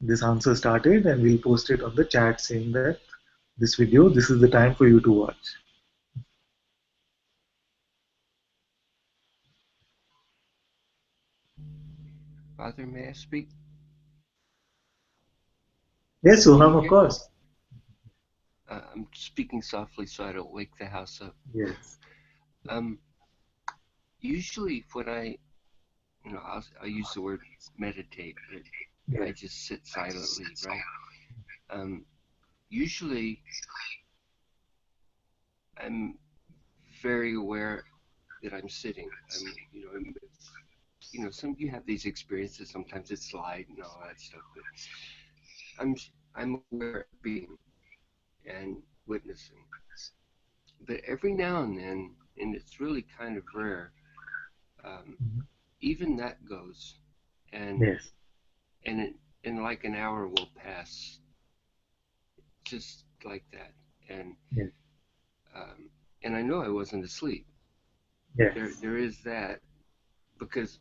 this answer started and we'll post it on the chat saying that this video, this is the time for you to watch. Father, may I speak? Yes, Can you Sonam, of hear? course. I'm speaking softly so I don't wake the house up. Yes. Usually when I'll use the word meditate, but I Yes. just sit silently, right? Usually I'm very aware that I'm sitting. Some of you have these experiences. Sometimes it's light and all that stuff, but I'm aware of being and witnessing. But every now and then, and it's really kind of rare, even that goes, and Yes. and like an hour will pass, just like that, and Yes. and I know I wasn't asleep. Yes. There is that, because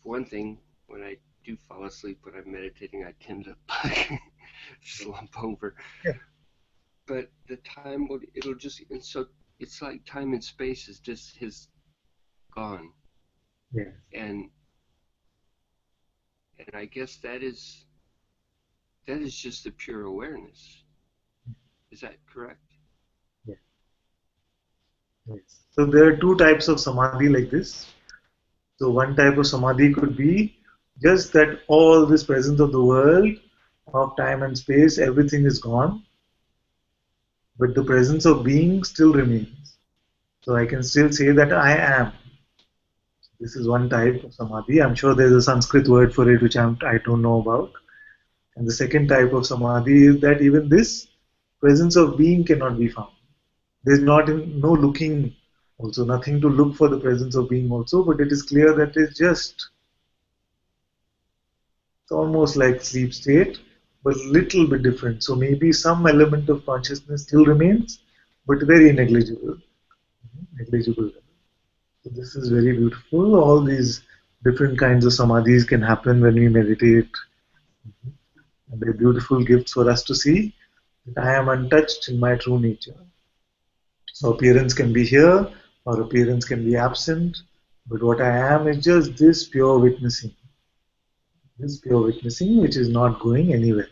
for one thing, when I do fall asleep when I'm meditating, I tend to slump over. Yeah. But the time it'll just, and so it's like time and space has gone. Yes. And I guess that is just the pure awareness. Is that correct? Yes. Yes. So there are two types of samadhi like this. So one type of samadhi could be just that all this presence of the world, of time and space, everything is gone, but the presence of being still remains. So I can still say that I am. This is one type of samadhi. I'm sure there's a Sanskrit word for it which I don't know about. And the second type of samadhi is that even this presence of being cannot be found. There's no looking also, nothing to look for the presence of being also, but it is clear that it's almost like sleep state, but a little bit different. So maybe some element of consciousness still remains, but very negligible. Negligible. So this is very beautiful. All these different kinds of samadhis can happen when we meditate. And they're beautiful gifts for us to see that I am untouched in my true nature. So appearance can be here or appearance can be absent, but what I am is just this pure witnessing. This pure witnessing which is not going anywhere.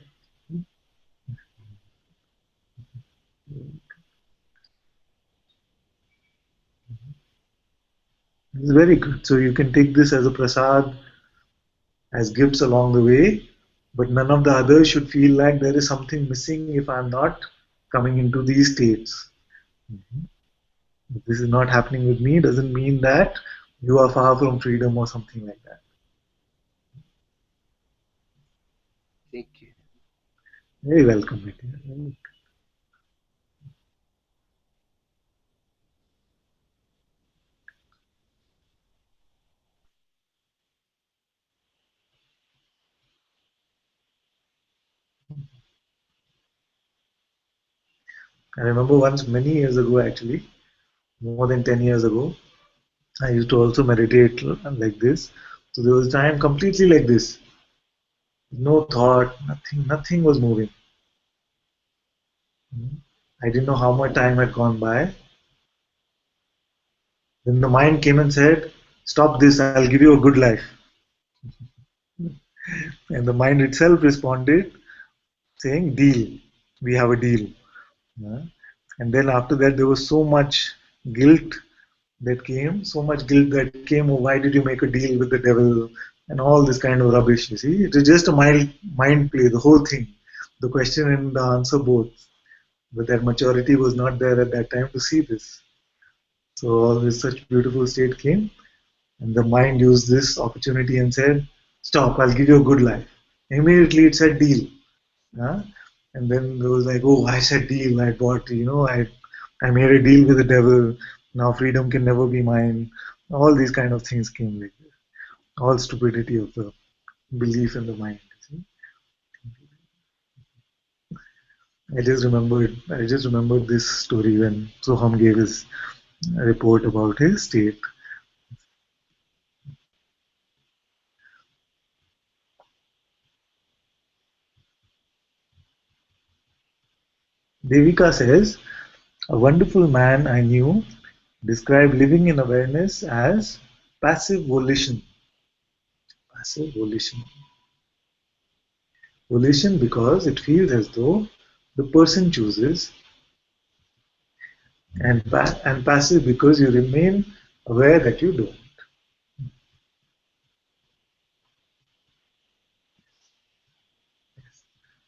It's very good. So you can take this as a prasad, as gifts along the way, but none of the others should feel like there is something missing if I'm not coming into these states. If this is not happening with me, doesn't mean that you are far from freedom or something like that. Thank you. Very welcome, my dear. I remember once, many years ago actually, more than 10 years ago, I used to also meditate like this. So there was a time completely like this. No thought, nothing was moving. I didn't know how much time had gone by. Then the mind came and said, "Stop this, I'll give you a good life." And the mind itself responded saying, "Deal, we have a deal." Yeah. And then after that, there was so much guilt so much guilt that came. Oh, why did you make a deal with the devil? And all this kind of rubbish. You see, it is just a mind play, the whole thing, the question and the answer both. But that maturity was not there at that time to see this. So all this such beautiful state came, and the mind used this opportunity and said, "Stop! I'll give you a good life." Immediately it said, "Deal." Huh? And then there was like, "Oh, I said deal. I bought. I made a deal with the devil. Now freedom can never be mine." All these kind of things came like this. All stupidity of the belief in the mind. See? I just remembered this story when Soham gave his report about his state. Devika says, "A wonderful man I knew described living in awareness as passive volition." Passive volition. Volition because it feels as though the person chooses, and passive because you remain aware that you don't.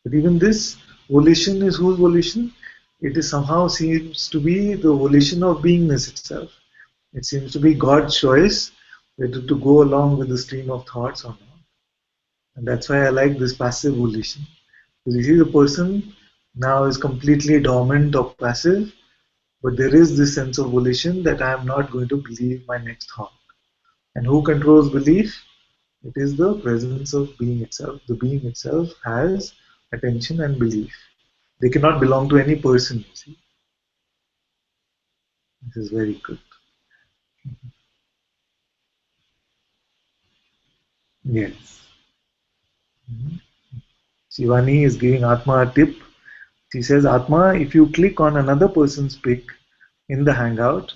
But even this volition is whose volition? It is somehow seems to be the volition of beingness itself. It seems to be God's choice whether to go along with the stream of thoughts or not. And that's why I like this passive volition. Because you see, the person now is completely dormant or passive, but there is this sense of volition that I am not going to believe my next thought. And who controls belief? It is the presence of being itself. The being itself has attention and belief. They cannot belong to any person, you see. This is very good. Yes. Shivani is giving Atma a tip. She says, "Atma, if you click on another person's pic in the Hangout,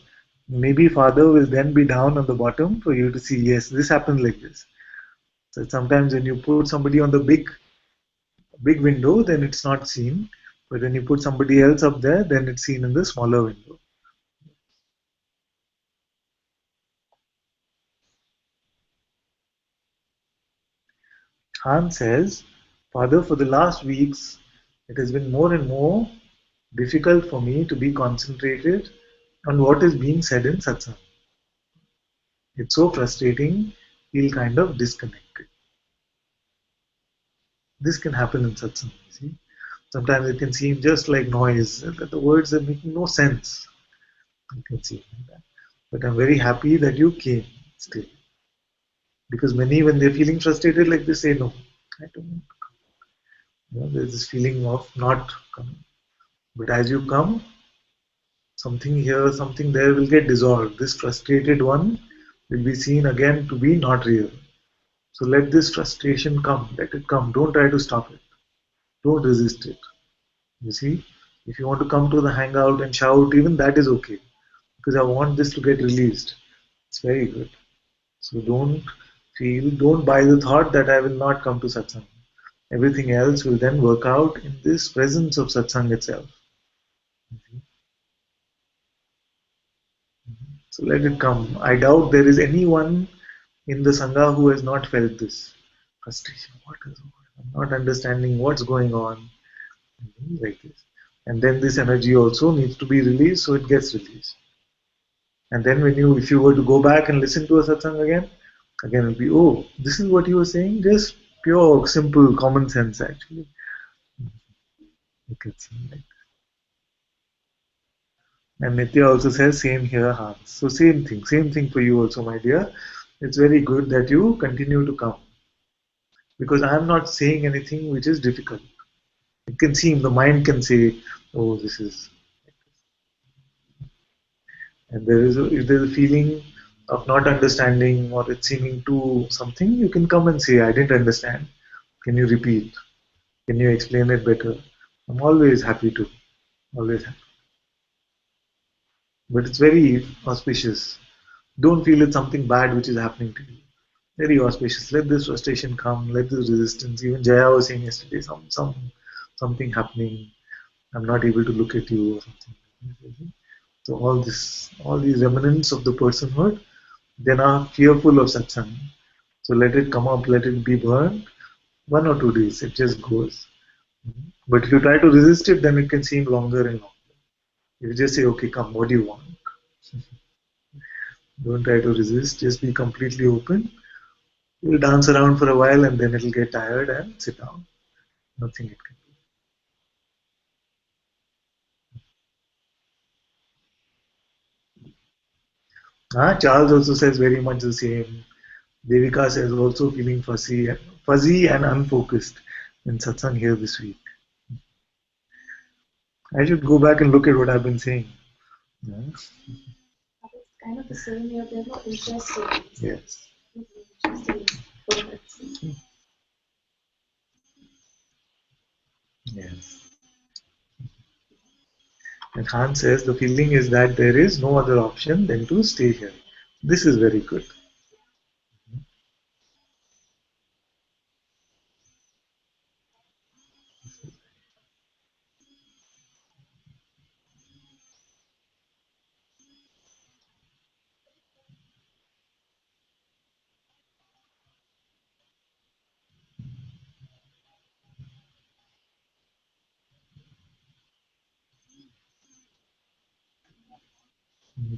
maybe Father will then be down on the bottom for you to see." Yes, this happens like this. So sometimes when you put somebody on the big window, then it's not seen. But when you put somebody else up there, then it's seen in the smaller window. Han says, "Father, for the last weeks, it has been more and more difficult for me to be concentrated on what is being said in satsang. It's so frustrating, feel kind of disconnected." This can happen in satsang, see. Sometimes it can seem just like noise, that the words are making no sense. You can see that. But I'm very happy that you came still. Because many, when they're feeling frustrated, like they say, "No, I don't." There's this feeling of not coming. But as you come, something here, something there will get dissolved. This frustrated one will be seen again to be not real. So let this frustration come. Let it come. Don't try to stop it. Don't resist it. You see, if you want to come to the hangout and shout, even that is okay. Because I want this to get released. It's very good. So don't buy the thought that I will not come to satsang. Everything else will then work out in this presence of satsang itself. So let it come. I doubt there is anyone in the Sangha who has not felt this frustration. What is going on? I'm not understanding what's going on. Like this. And then this energy also needs to be released, so it gets released. And then if you were to go back and listen to a satsang again it'll be, "Oh, this is what you were saying." Just pure, simple, common sense actually. You can see like. And Nitya also says, "Same here, Hans." So same thing for you also, my dear. It's very good that you continue to come. Because I am not saying anything which is difficult. It can seem, the mind can say, "Oh, this is And if there's a feeling of not understanding or it's seeming to something, you can come and say, I didn't understand. Can you repeat? Can you explain it better? I'm always happy to. Always happy. But it's very auspicious. Don't feel it's something bad which is happening to you. Very auspicious. Let this frustration come, let this resistance. Even Jaya was saying yesterday, something happening. I'm not able to look at you or something. So all these remnants of the personhood, they're now fearful of satsang. So let it come up, let it be burned. 1 or 2 days, it just goes. But if you try to resist it, then it can seem longer and longer. If you just say, okay, come, what do you want? Don't try to resist, just be completely open. You'll dance around for a while and then it'll get tired and sit down. Nothing it can do. Charles also says very much the same. Devika says also feeling fuzzy and unfocused in satsang here this week. I should go back and look at what I've been saying. Yeah. It's kind of the same here. They're not interested. Yes. Yes. And Han says the feeling is that there is no other option than to stay here. This is very good.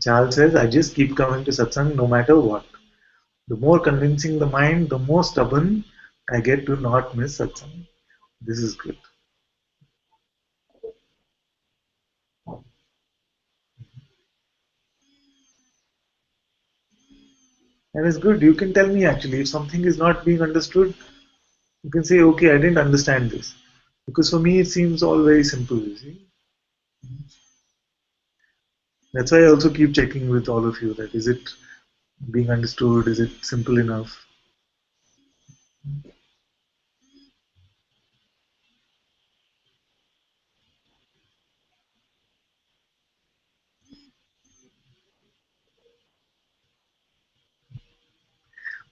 Charles says, I just keep coming to satsang no matter what. The more convincing the mind, the more stubborn I get to not miss satsang. This is good. And it's good. You can tell me actually if something is not being understood, you can say, okay, I didn't understand this. Because for me, it seems all very simple, you see. That's why I also keep checking with all of you that is it being understood, is it simple enough?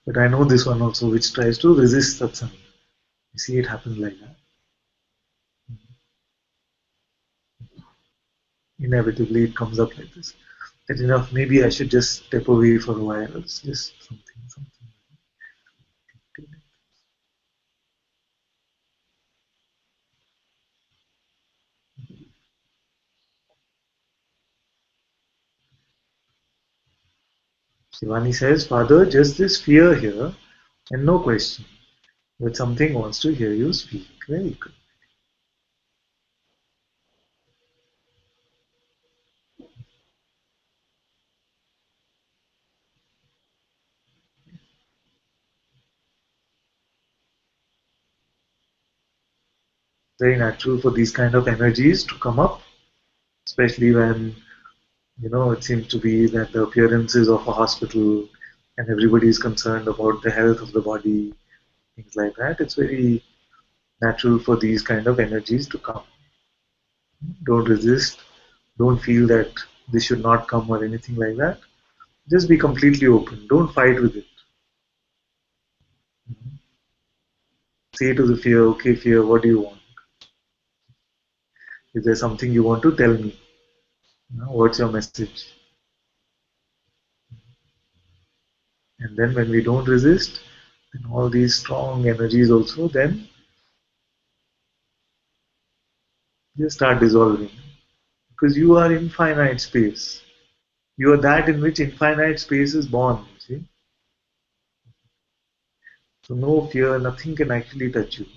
But I know this one also which tries to resist satsang. You see it happens like that. Inevitably it comes up like this. That enough, maybe I should just step away for a while. It's just something. Shivani says, Father, just this fear here and no question that something wants to hear you speak. Very good. Very natural for these kind of energies to come up, especially when it seems to be that the appearances of a hospital and everybody is concerned about the health of the body, things like that. It's very natural for these kind of energies to come. Don't resist. Don't feel that this should not come or anything like that. Just be completely open. Don't fight with it. Say to the fear, okay, fear, what do you want? Is there something you want to tell me? What's your message? And then when we don't resist, then all these strong energies also then just start dissolving. Because you are infinite space. You are that in which infinite space is born, you see. So no fear, nothing can actually touch you.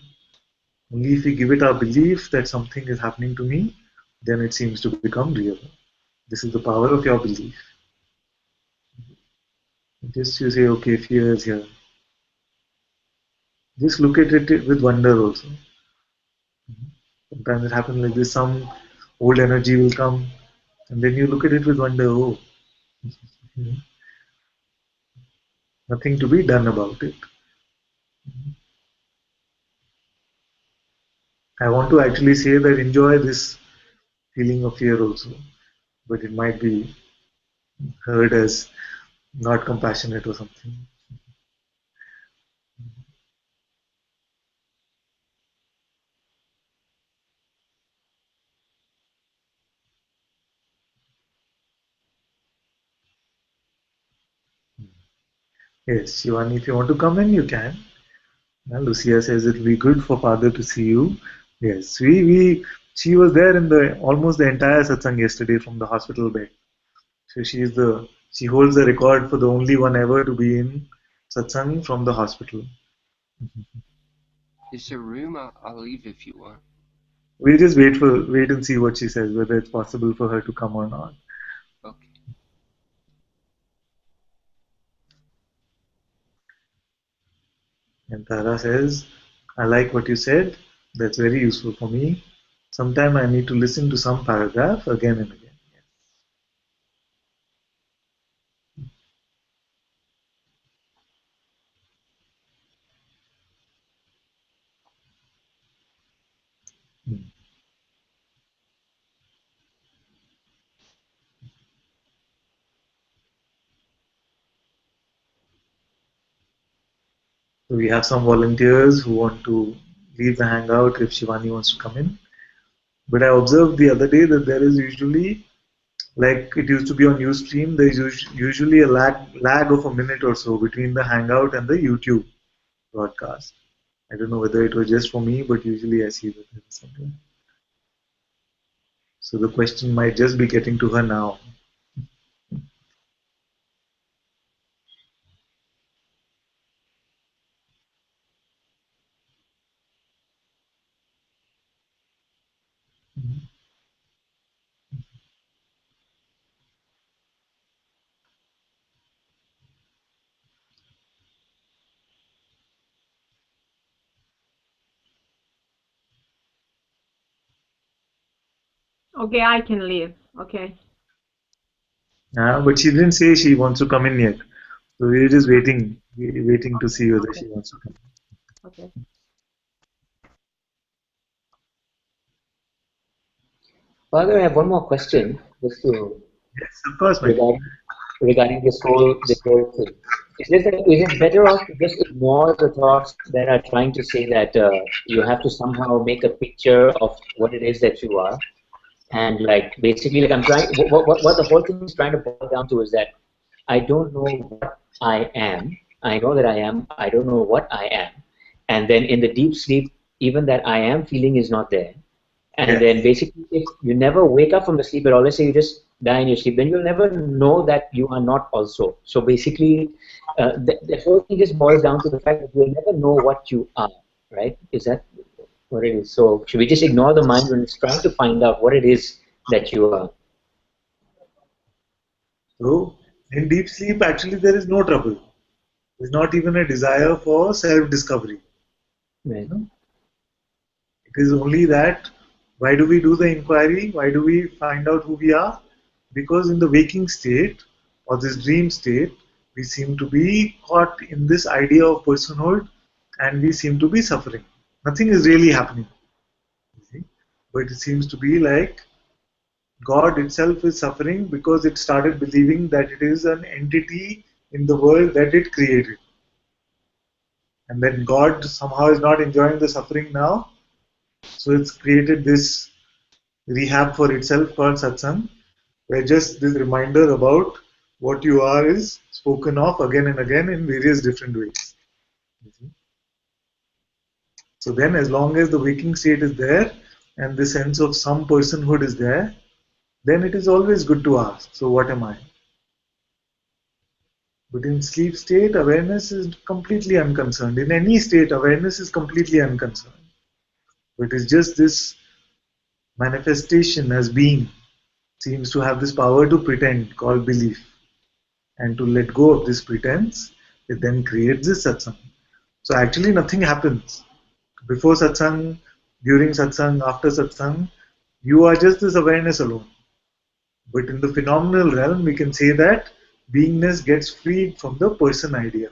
Only if we give it our belief that something is happening to me, then it seems to become real. This is the power of your belief. Just you say, okay, fear is here. Just look at it with wonder also. Sometimes it happens like this, some old energy will come, and then you look at it with wonder, oh, Nothing to be done about it. I want to actually say that enjoy this feeling of fear also, but it might be heard as not compassionate or something. Yes, Shivani, if you want to come in, you can. Lucia says it will be good for father to see you. Yes, she was there in the almost the entire satsang yesterday from the hospital bed. So she holds the record for the only one ever to be in satsang from the hospital. Is there room? I'll leave if you want. We'll just wait and see what she says, whether it's possible for her to come or not. Okay. And Tara says, I like what you said. That's very useful for me. Sometime I need to listen to some paragraph again and again. So we have some volunteers who want to leave the hangout if Shivani wants to come in. But I observed the other day that there is usually, like it used to be on Ustream, there is usually a lag of a minute or so between the hangout and the YouTube broadcast. I don't know whether it was just for me, but usually I see that there is something. So the question might just be getting to her now. Okay, I can leave. Okay. But she didn't say she wants to come in yet. So we're just waiting to see whether she wants to come. Okay. Father, I have one more question, just to Yes, of course, my regarding this whole thing. Is it better off to just ignore the thoughts that are trying to say that you have to somehow make a picture of what it is that you are, and like basically like I'm trying what the whole thing is trying to boil down to is that I don't know what I am. I know that I am. I don't know what I am, and then in the deep sleep, even that I am feeling is not there. And then basically, if you never wake up from the sleep at all, let's say you just die in your sleep, then you'll never know that you are not also. So basically, the whole thing just boils down to the fact that you'll never know what you are, right? Is that what it is? So should we just ignore the mind when it's trying to find out what it is that you are? So in deep sleep, actually, there is no trouble. There's not even a desire for self-discovery. Right. It is only that, why do we do the inquiry? Why do we find out who we are? Because in the waking state or this dream state, we seem to be caught in this idea of personhood and we seem to be suffering. Nothing is really happening. But it seems to be like God itself is suffering because it started believing that it is an entity in the world that it created. And then God somehow is not enjoying the suffering now. So it's created this rehab for itself called satsang, where just this reminder about what you are is spoken of again and again in various different ways. So then, as long as the waking state is there and the sense of some personhood is there, then it is always good to ask, so what am I? But in sleep state, awareness is completely unconcerned. In any state, awareness is completely unconcerned. But it's just this manifestation as being seems to have this power to pretend, called belief. And to let go of this pretense, it then creates this satsang. So actually nothing happens. Before satsang, during satsang, after satsang, you are just this awareness alone. But in the phenomenal realm, we can say that beingness gets freed from the person idea.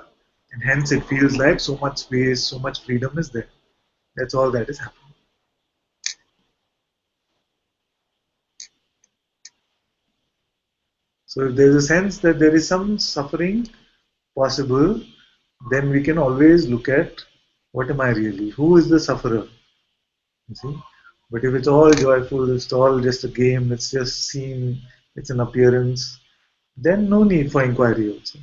And hence it feels like so much space, so much freedom is there. That's all that is happening. So if there's a sense that there is some suffering possible, then we can always look at what am I really? Who is the sufferer? You see? But if it's all joyful, it's all just a game, it's just seen, it's an appearance, then no need for inquiry also.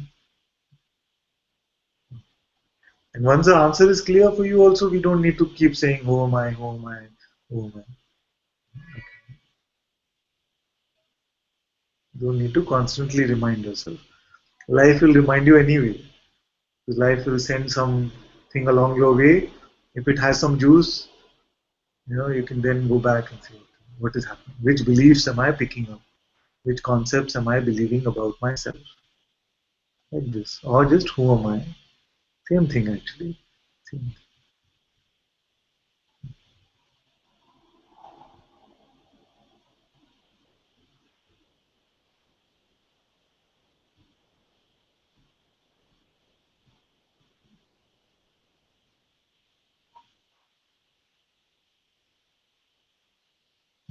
And once the answer is clear for you also, we don't need to keep saying, who am I, who am I, who am I. You don't need to constantly remind yourself. Life will remind you anyway. Life will send something along your way. If it has some juice, you can then go back and say, what is happening? Which beliefs am I picking up? Which concepts am I believing about myself? Like this. Or just who am I? Same thing actually. Same thing.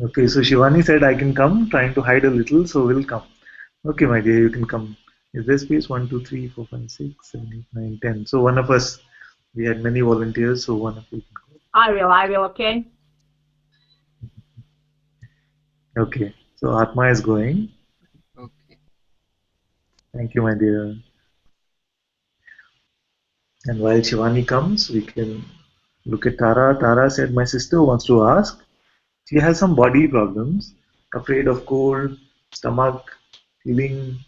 Okay, so Shivani said I can come, trying to hide a little, so we'll come. Okay, my dear, you can come. Is there space? 1, 2, 3, 4, 5, 6, 7, 8, 9, 10. So one of us, we had many volunteers, so one of you can go. I will, okay? Okay, so Atma is going. Okay. Thank you, my dear. And while Shivani comes, we can look at Tara. Tara said, my sister wants to ask. She has some body problems, afraid of cold, stomach, feeling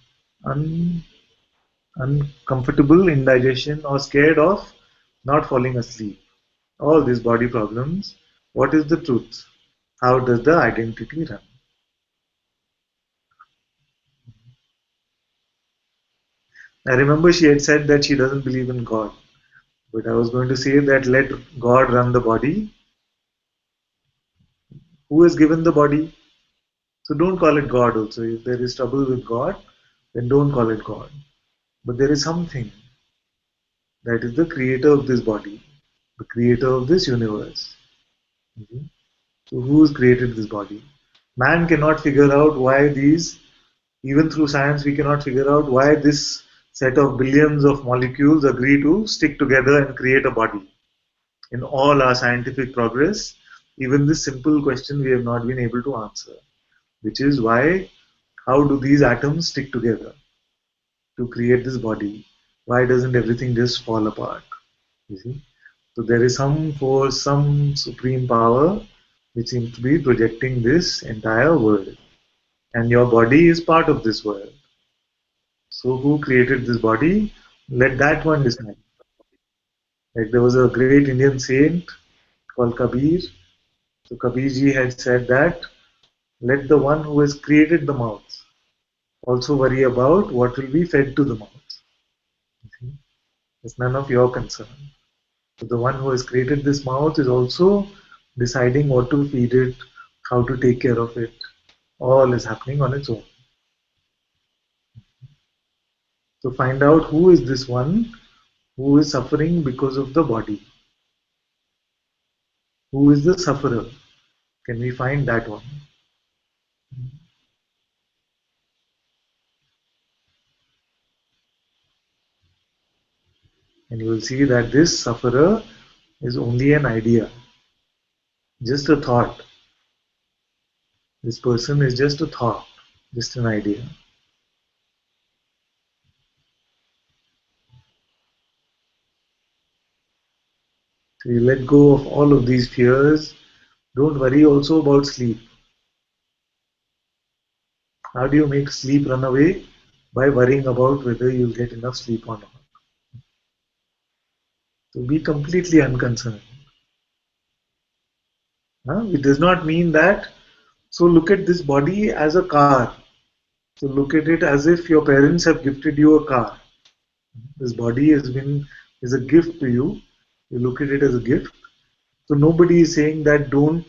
uncomfortable, indigestion, or scared of not falling asleep. All these body problems. What is the truth? How does the identity run? I remember she had said that she doesn't believe in God. But I was going to say that let God run the body. Who has given the body? So don't call it God also. If there is trouble with God, then don't call it God. But there is something that is the creator of this body, the creator of this universe. Okay? So who's created this body? Man cannot figure out why these, even through science, we cannot figure out why this set of billions of molecules agree to stick together and create a body. In all our scientific progress, even this simple question we have not been able to answer, which is why, how do these atoms stick together to create this body? Why doesn't everything just fall apart? You see? So there is some force, some supreme power which seems to be projecting this entire world. And your body is part of this world. So who created this body? Let that one decide. Like there was a great Indian saint called Kabir. So Kabirji had said that let the one who has created the mouth also worry about what will be fed to the mouth. It's none of your concern. So the one who has created this mouth is also deciding what to feed it, how to take care of it. All is happening on its own. So find out who is this one who is suffering because of the body. Who is the sufferer? Can we find that one? And you will see that this sufferer is only an idea, just a thought. This person is just a thought, just an idea. So you let go of all of these fears. Don't worry also about sleep. How do you make sleep run away? By worrying about whether you'll get enough sleep or not. So be completely unconcerned. It does not mean that, so look at this body as a car. So look at it as if your parents have gifted you a car. This body is a gift to you. You look at it as a gift. So nobody is saying that don't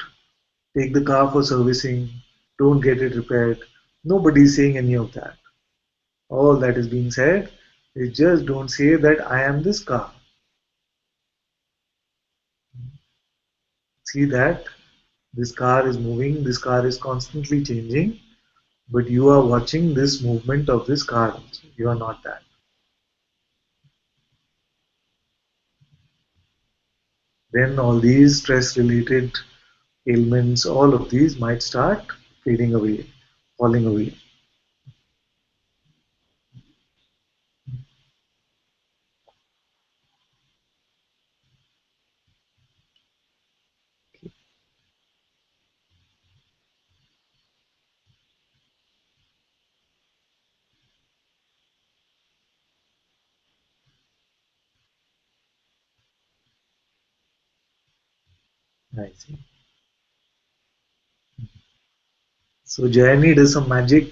take the car for servicing, don't get it repaired. Nobody is saying any of that. All that is being said is just don't say that I am this car. See that this car is moving, this car is constantly changing, but you are watching this movement of this car also. You are not that. Then all these stress related ailments, all of these might start fading away, falling away. I see. So Jayani does some magic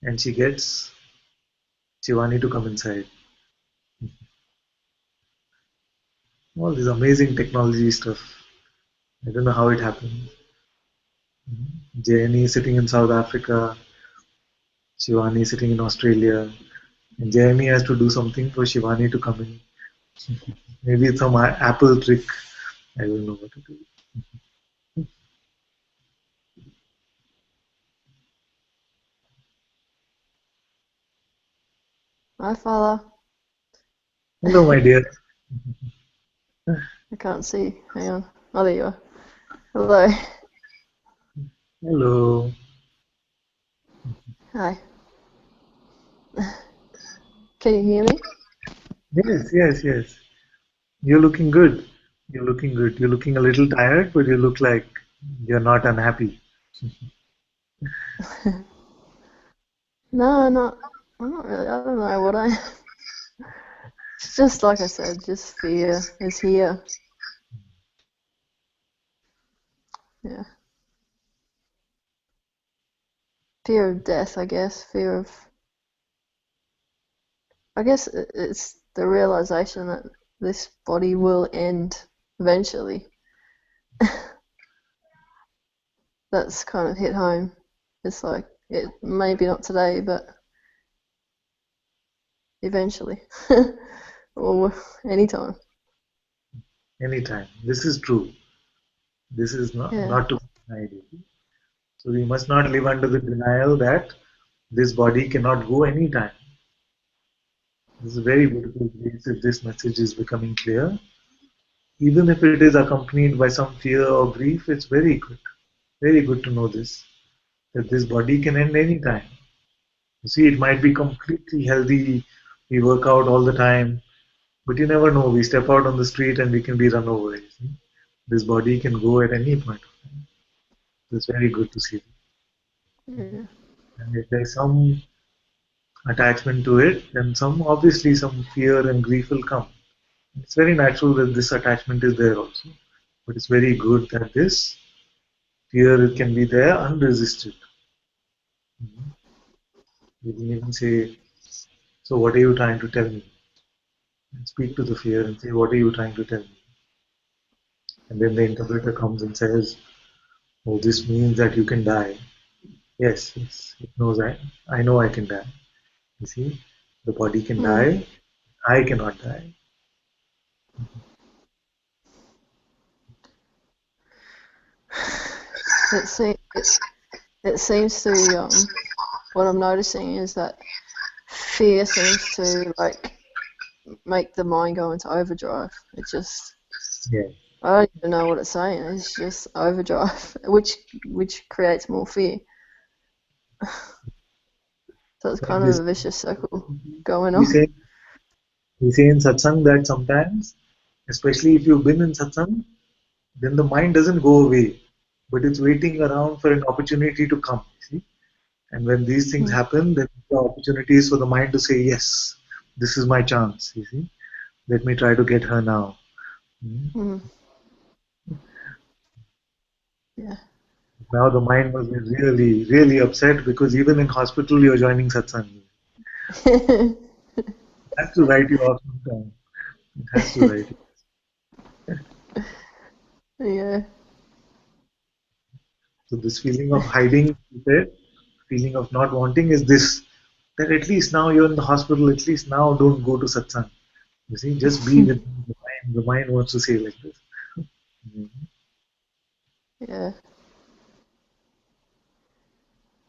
and she gets Shivani to come inside. All this amazing technology stuff. I don't know how it happened. Jayani sitting in South Africa, Shivani sitting in Australia, and Jayani has to do something for Shivani to come in. Maybe it's some Apple trick. I don't know what to do. Hi, Father. Hello, my dear. I can't see. Hang on. Oh, there you are. Hello. Hello. Hi. Can you hear me? Yes, yes, yes. You're looking good. You're looking good. You're looking a little tired, but you look like you're not unhappy. No, not. I'm not really. I don't know what I. It's just like I said. Just fear is here. Yeah. Fear of death, I guess. Fear of. I guess it's the realization that this body will end eventually. That's kind of hit home. It's like it maybe not today, but eventually, or anytime. Anytime. This is true. This is Yeah. not to be denied. So we must not live under the denial that this body cannot go anytime. This is a very beautiful place if this message is becoming clear. Even if it is accompanied by some fear or grief, it's very good. Very good to know this. That this body can end anytime. You see, it might be completely healthy, we work out all the time, but you never know. We step out on the street and we can be run over. You see? This body can go at any point of time. It's very good to see. Yeah. And if there's some attachment to it, then obviously some fear and grief will come. It's very natural that this attachment is there also. But it's very good that this fear can be there unresisted. You can even say, so what are you trying to tell me? And speak to the fear and say, what are you trying to tell me? And then the interpreter comes and says, oh, this means that you can die. Yes, yes, it knows I know I can die. You see, the body can die, I cannot die. It seems to what I'm noticing is that fear seems to like make the mind go into overdrive. It just Yeah. I don't even know what it's saying. It's just overdrive, which creates more fear. So it's kind of a vicious circle going on. We say in satsang that sometimes, especially if you've been in satsang, then the mind doesn't go away, but it's waiting around for an opportunity to come. See? And when these things happen, then the opportunity is for the mind to say, yes, this is my chance. You see, let me try to get her now. Yeah. Now the mind must be really, really upset because even in hospital you're joining satsang. It has to write you off sometime. It has to write you. Yeah. So this feeling of hiding, you said, feeling of not wanting is this, that at least now you're in the hospital, at least now don't go to satsang. You see, just be with the mind. The mind wants to say like this. Yeah.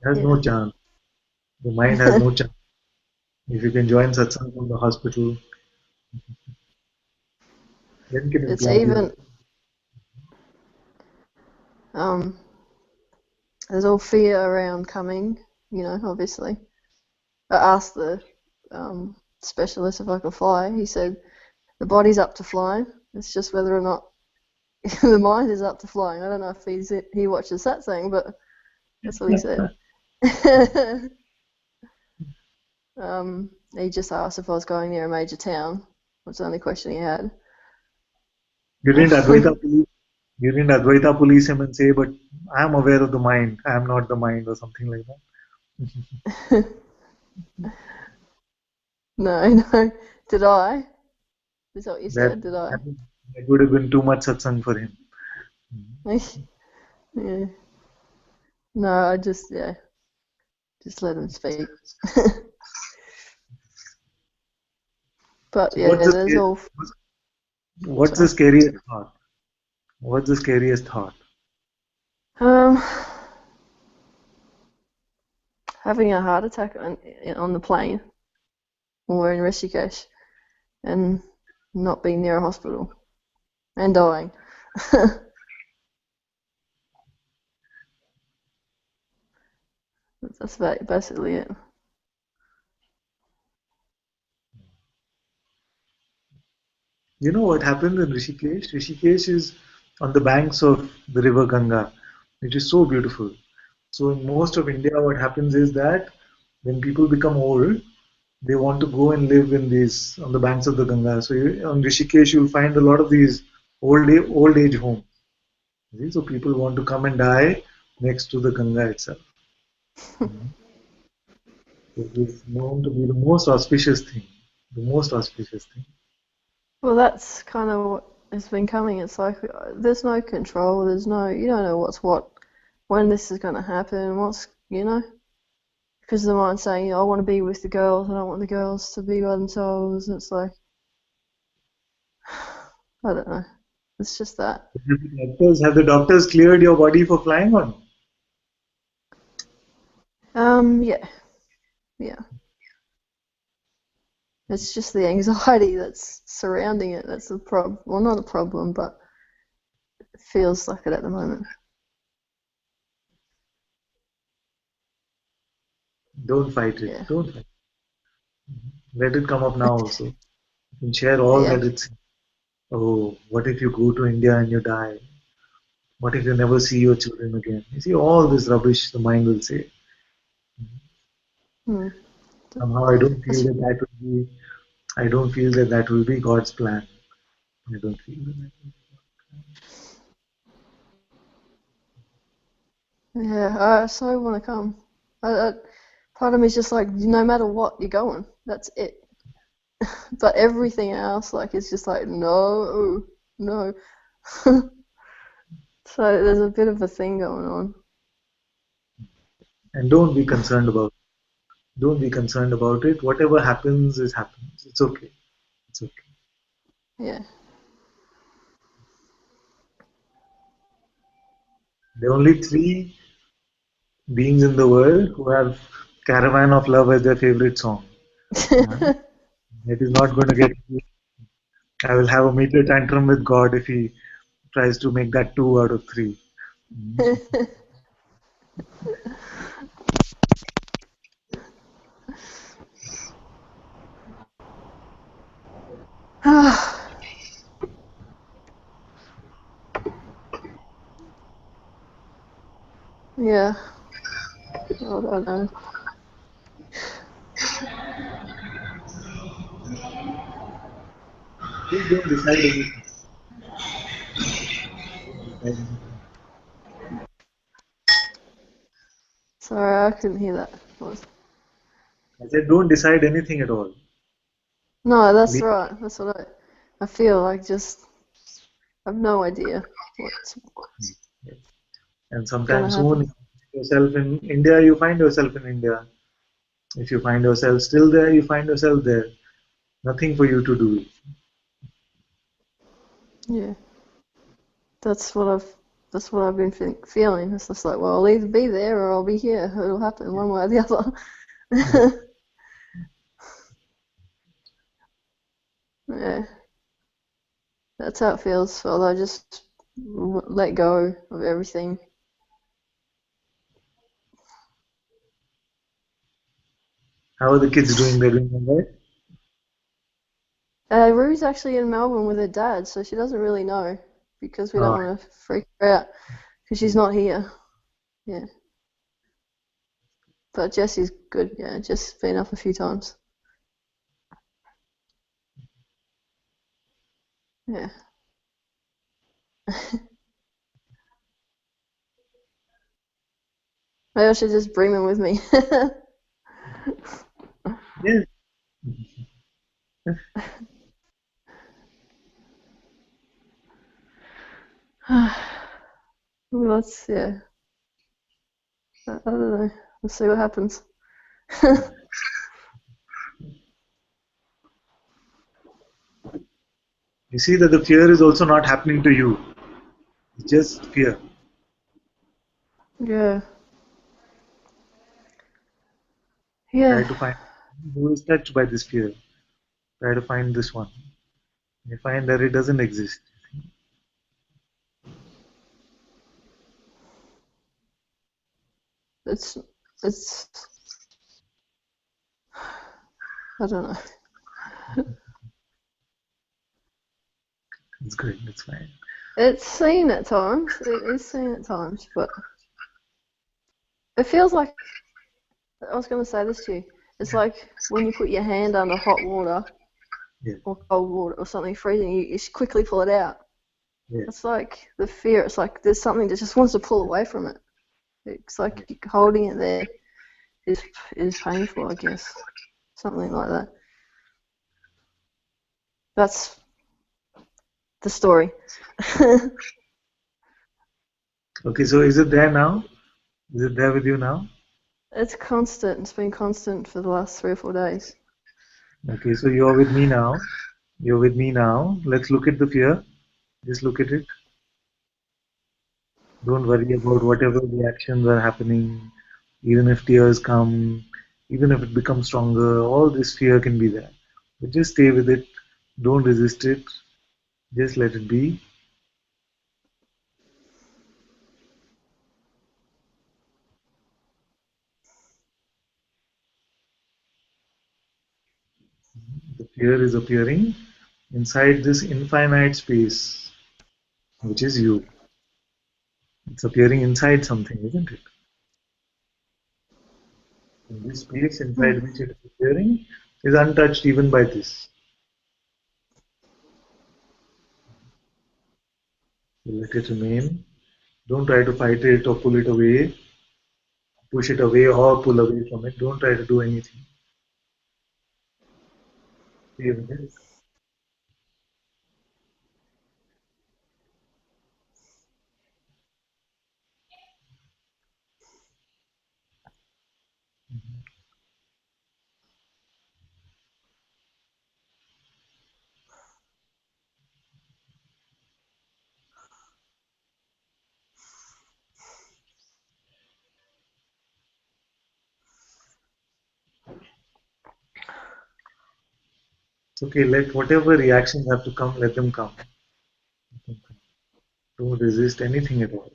It has no chance. The mind has no chance. If you can join satsang from the hospital, then can it It's grab even you? there's all fear around coming, you know, obviously. I asked the specialist if I could fly. He said the body's up to flying. It's just whether or not the mind is up to flying. I don't know if he watches satsang, but that's what he said. He just asked if I was going near a major town. Was the only question he had. You didn't Advaita police him and say, but I am aware of the mind. I am not the mind, or something like that. No. Did I? Is that what you said? Did I? That would have been too much satsang for him. Yeah. No, I just let him speak. But So yeah, there's all. What's the scariest thought? What's the scariest thought? Having a heart attack on the plane or in Rishikesh and not being near a hospital and dying. That's basically it. You know what happens in Rishikesh? Rishikesh is on the banks of the river Ganga, which is so beautiful. So in most of India, what happens is that when people become old, they want to go and live in these on the banks of the Ganga. So on Rishikesh, you'll find a lot of these old age homes. See? So people want to come and die next to the Ganga itself. It is known to be the most auspicious thing. The most auspicious thing. Well, that's kind of what has been coming. It's like there's no control. You don't know what's what, when this is going to happen. Because the mind's saying, I want to be with the girls. I don't want the girls to be by themselves. It's like, I don't know. It's just that. Have the doctors cleared your body for flying on? Yeah. It's just the anxiety that's surrounding it. That's the problem. Well, not a problem, but it feels like it at the moment. Don't fight it. Yeah. Don't fight it. Let it come up now also. You can share all that it's. Oh, what if you go to India and you die? What if you never see your children again? You see, all this rubbish the mind will say. Somehow I don't feel that will be God's plan. I don't feel that. Yeah, I so want to come. Part of me is just like, no matter what, you're going. That's it. But everything else, it's just like, no. So there's a bit of a thing going on. And don't be concerned about it. Whatever happens happens. It's okay. It's okay. Yeah. There are only 3 beings in the world who have Caravan of Love as their favorite song. It is not going to get. I will have a meter tantrum with God if he tries to make that 2 out of 3. Yeah. I don't know. Please don't decide anything. Sorry, I couldn't hear that. I said don't decide anything at all. No, that's right. That's what I feel like. Just I have no idea what's and sometime soon yourself in India, you find yourself in India. If you find yourself still there, you find yourself there. Nothing for you to do. Yeah. That's what I've been feeling. It's just like, well, I'll either be there or I'll be here. It'll happen one way or the other. Yeah. That's how it feels. Although I just let go of everything. How are the kids doing? They're doing all right? Ruby's actually in Melbourne with her dad, so she doesn't really know because we don't Oh, want to freak her out because she's not here. Yeah. But Jessie's good. Yeah, Jessie's been up a few times. Yeah. Maybe I should just bring them with me. yes. Well, yeah. I don't know. We'll see what happens. You see that the fear is also not happening to you. It's just fear. Yeah. Try Yeah. to find who is touched by this fear. Try to find this one. You find that it doesn't exist. It's I don't know. It's great. It's fine. It's seen at times. It is seen at times, but it feels like I was going to say this to you. It's like when you put your hand under hot water Yeah. or cold water or something freezing, you quickly pull it out. Yeah. It's like the fear. It's like there's something that just wants to pull away from it. It's like holding it there is painful, I guess. Something like that. That's the story. Okay, so is it there now? Is it there with you now? It's constant. It's been constant for the last 3 or 4 days. Okay, so you're with me now. You're with me now. Let's look at the fear. Just look at it. Don't worry about whatever reactions are happening. Even if tears come, even if it becomes stronger, all this fear can be there. But just stay with it. Don't resist it. Just let it be. The fear is appearing inside this infinite space, which is you. It's appearing inside something, isn't it? And this space inside which it is appearing is untouched even by this. So let it remain. Don't try to fight it or pull it away, push it away or pull away from it. Don't try to do anything. Stay with it. It's okay, let whatever reactions have to come, let them come. Don't resist anything at all.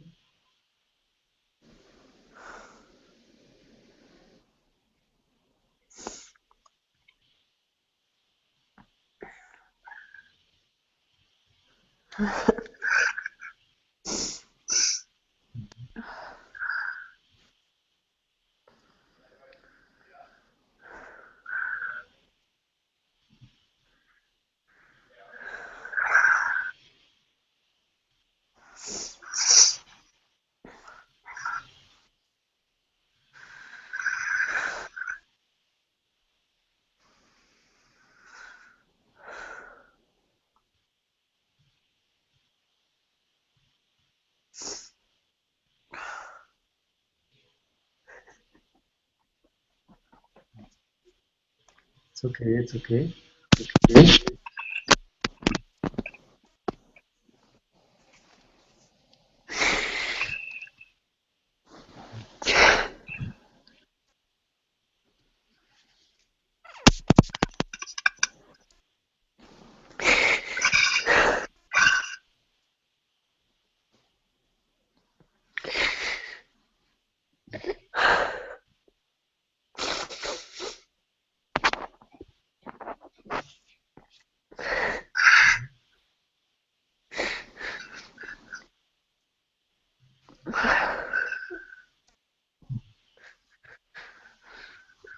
It's okay, it's okay.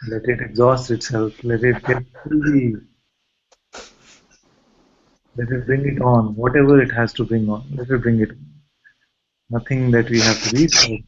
Let it exhaust itself. Let it get fully. Let it bring it on. Whatever it has to bring on, let it bring it on. Nothing that we have to reach.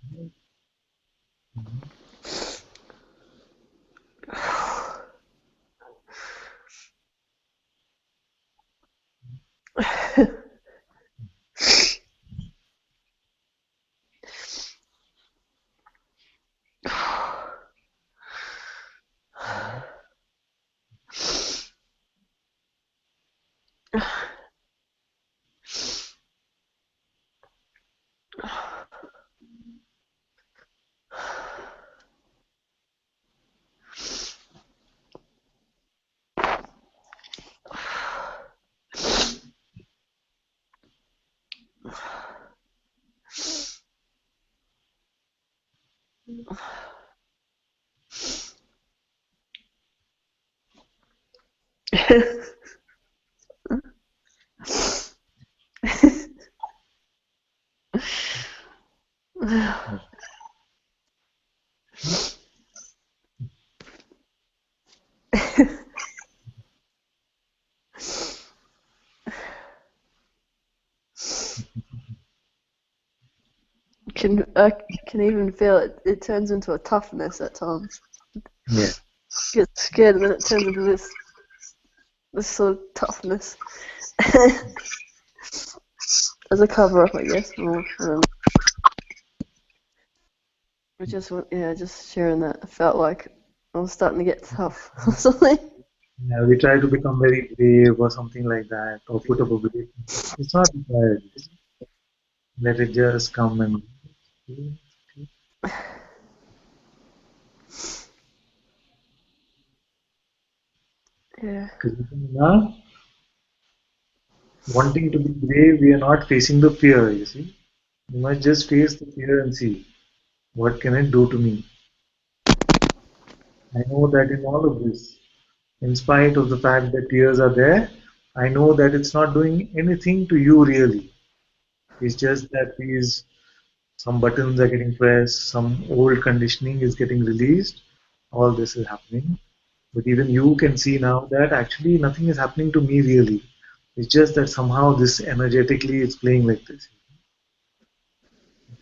I can even feel it. It turns into a toughness at times. Yeah. Get scared and then it turns into this sort of toughness. As a cover up, I guess. Or, just sharing that. I felt like I was starting to get tough or something. Yeah, we try to become very brave or something like that, or put up a brave. It's not required. Let it just come and. Yeah. Now, wanting to be brave, we are not facing the fear, you see. You must just face the fear and see what can it do to me. I know that in all of this, in spite of the fact that tears are there, I know that it's not doing anything to you really. It's just that some buttons are getting pressed, some old conditioning is getting released, all this is happening. But even you can see now that actually nothing is happening to me really. It's just that somehow this energetically is playing like this.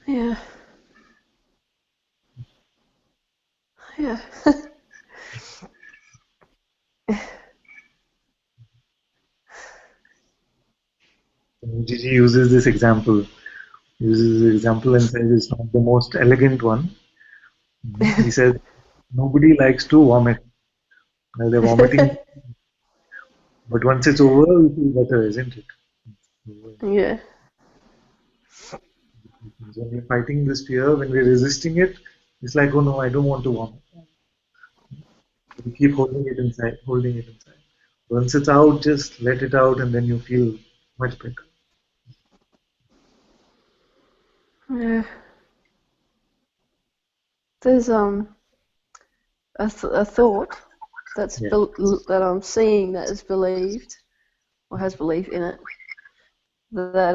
Yeah. Yeah. Gigi uses this example, and says it's not the most elegant one. He says nobody likes to vomit. Well, they're vomiting, but once it's over, we feel better, isn't it? Yeah. When we're fighting this fear, when we're resisting it, it's like, oh no, I don't want to vomit. We keep holding it inside, holding it inside. Once it's out, just let it out, and then you feel much better. Yeah. There's a thought that I'm seeing that is believed or has belief in it that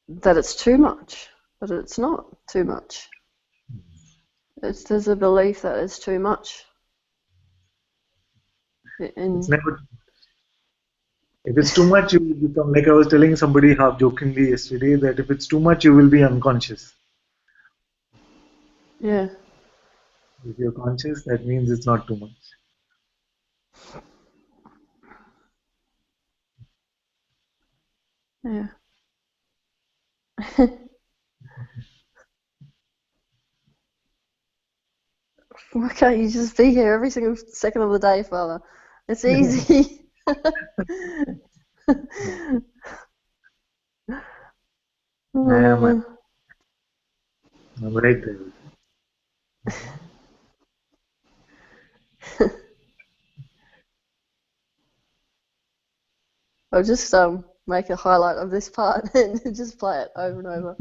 that it's too much, but it's not too much. There's a belief that it's too much. It's never. If it's too much, you will become, like I was telling somebody half jokingly yesterday, that if it's too much, you will be unconscious. Yeah. If you're conscious, that means it's not too much. Yeah. Why can't you just be here every single second of the day, Father? It's easy. I'm right there. I'll just make a highlight of this part and just play it over and over.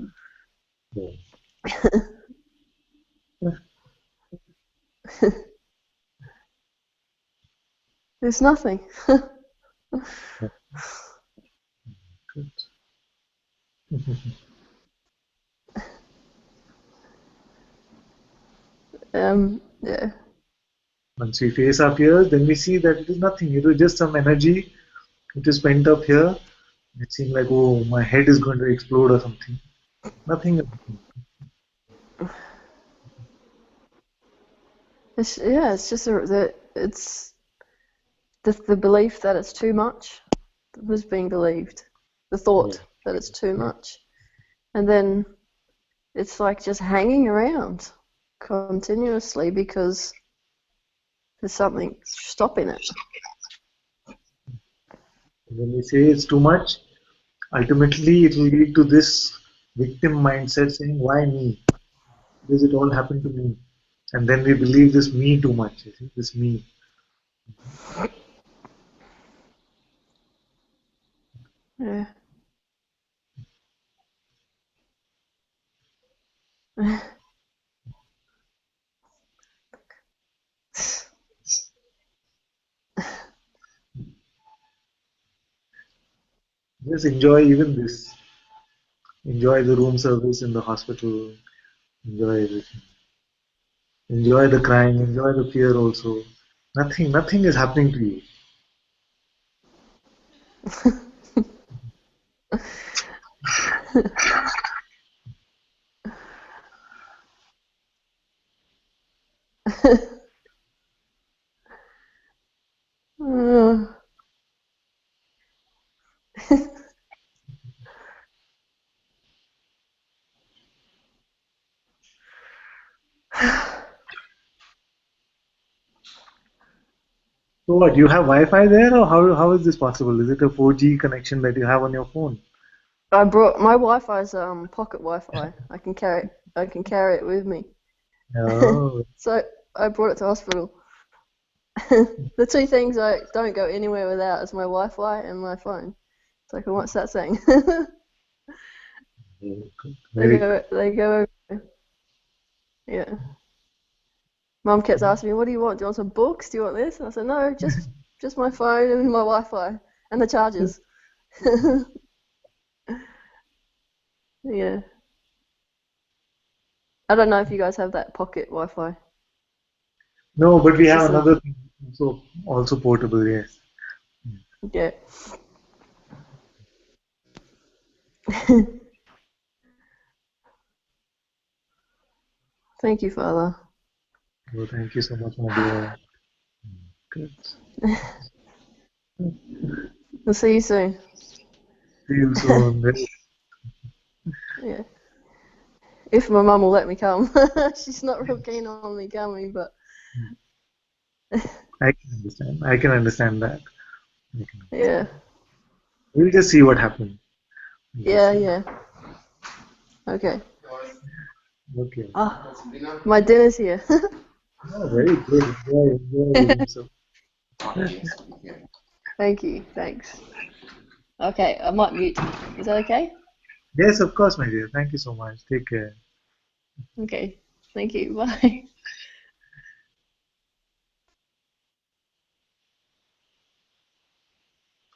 There's nothing. Good. Yeah. Once we face our fears, then we see that it is nothing. It is just some energy. It is pent up here. It seems like, oh, my head is going to explode or something. Nothing. It's just it's the belief that it's too much that was being believed. The thought that it's too much. And then it's like just hanging around continuously because there's something stopping it. When we say it's too much, ultimately it will lead to this victim mindset saying, why me? Does it all happen to me? And then we believe this me too much, you see, this me. Yeah. Just enjoy even this. Enjoy the room service in the hospital. Enjoy everything. Enjoy the crying. Enjoy the fear also. Nothing is happening to you. So what, you have Wi-Fi there, or how is this possible? Is it a 4G connection that you have on your phone? I brought my Wi-Fi is pocket Wi-Fi. I can carry it with me. Oh. So I brought it to hospital. The two things I don't go anywhere without is my Wi-Fi and my phone. So I can watch Satsang. They go everywhere. Yeah. Mum kept asking me, "What do you want? Do you want some books? Do you want this?" And I said, "No, just my phone and my Wi-Fi and the chargers." Yeah. I don't know if you guys have that pocket Wi-Fi. No, but we It's have just another thing, also portable, yes. Yeah. Thank you, Father. Well, thank you so much, my dear. Good. I'll see you soon. See you soon. Yeah. If my mum will let me come. She's not real keen on me coming, but I can understand. I can understand that. yeah. We'll just see what happens. Yeah. Okay. Okay. Ah, my dinner's here. Oh, very good. Enjoy. Thank you. Thanks. Okay, I might mute. Is that okay? Yes, of course, my dear. Thank you so much. Take care. Okay. Thank you. Bye.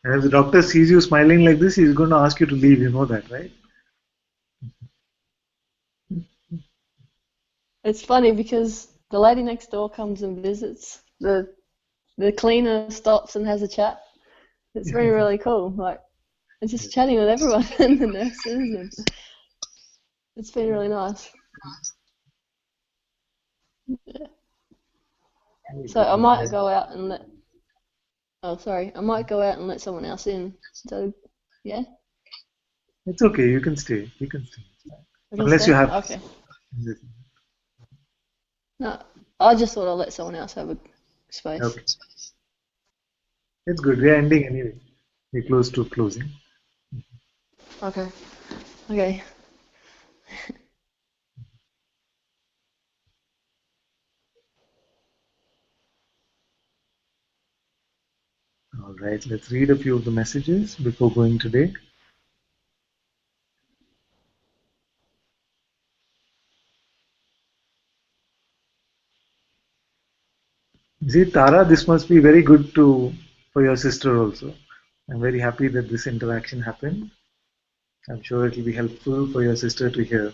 And if the doctor sees you smiling like this, he's going to ask you to leave. You know that, right? It's funny because the lady next door comes and visits. The cleaner stops and has a chat. It's really cool. Like, it's just chatting with everyone and the nurses, and it's been really nice. Yeah. So I might go out and let. Oh, sorry. I might go out and let someone else in. So, yeah. It's okay. You can stay. You can stay. I can Unless stay? you have. Okay. No, I just thought I'd let someone else have a space. Okay. It's good. We are ending anyway. We're close to closing. Okay. Okay. All right. Let's read a few of the messages before going today. See, Tara, this must be very good for your sister also. I'm very happy that this interaction happened. I'm sure it will be helpful for your sister to hear.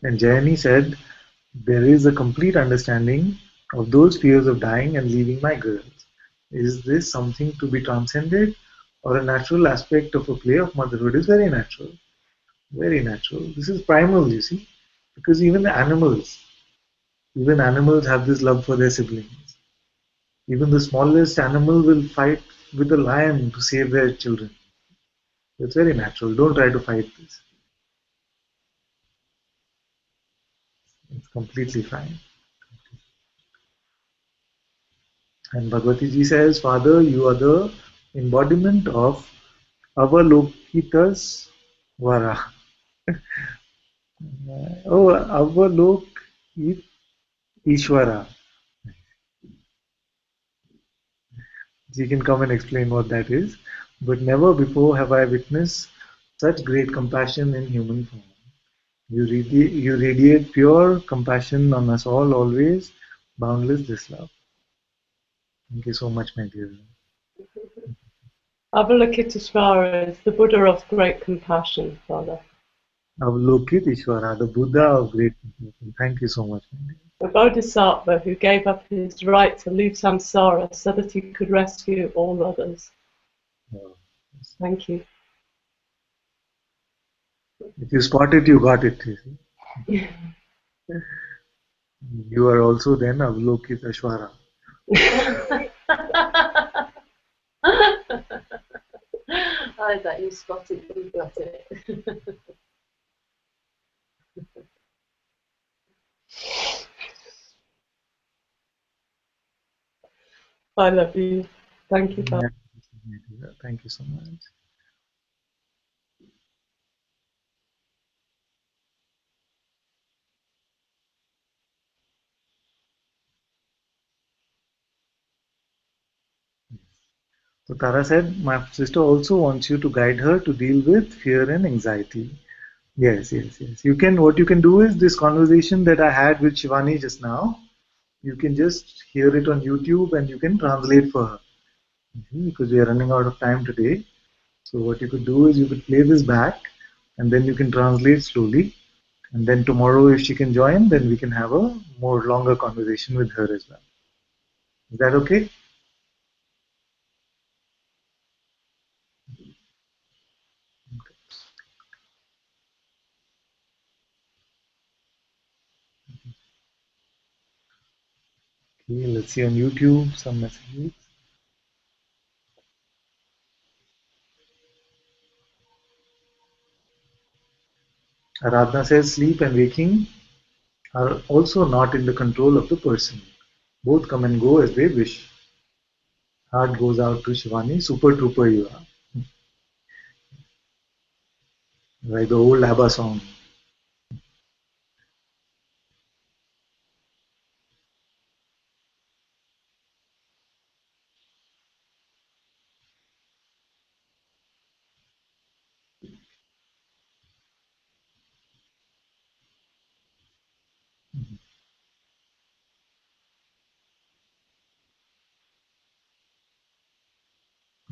And Jayani said, there is a complete understanding of those fears of dying and leaving my girls. Is this something to be transcended or a natural aspect of a play of motherhood? Is very natural. Very natural. This is primal, you see, because even animals have this love for their siblings. Even the smallest animal will fight with a lion to save their children. It's very natural. Don't try to fight this. It's completely fine. And Bhagavati ji says, Father, you are the embodiment of Avalokitas Vara. Oh, Avalokit Ishvara. You can come and explain what that is. But never before have I witnessed such great compassion in human form. You radiate pure compassion on us all, always, boundless this love. Thank you so much, my dear. Avalokiteshvara is the Buddha of great compassion, Father. Avalokit Ishvara, the Buddha of great compassion. Thank you so much, my dear. The Bodhisattva who gave up his right to leave samsara so that he could rescue all others. Oh, yes. Thank you. If you spot it, you got it. You see. You are also then Avalokit Ashvara. I thought you spotted it, you got it. I love you. Thank you, Father. Yeah, thank you so much. So Tara said, my sister also wants you to guide her to deal with fear and anxiety. Yes, yes, yes. You can. What you can do is this conversation that I had with Shivani just now. You can just hear it on YouTube and you can translate for her. Because we are running out of time today. So what you could do is you could play this back and then you can translate slowly. And then tomorrow, if she can join, then we can have a more longer conversation with her as well. Is that okay? Okay, let's see on YouTube some messages. Aradhana says sleep and waking are also not in the control of the person. Both come and go as they wish. Heart goes out to Shivani, super trooper you are. Like the old ABBA song.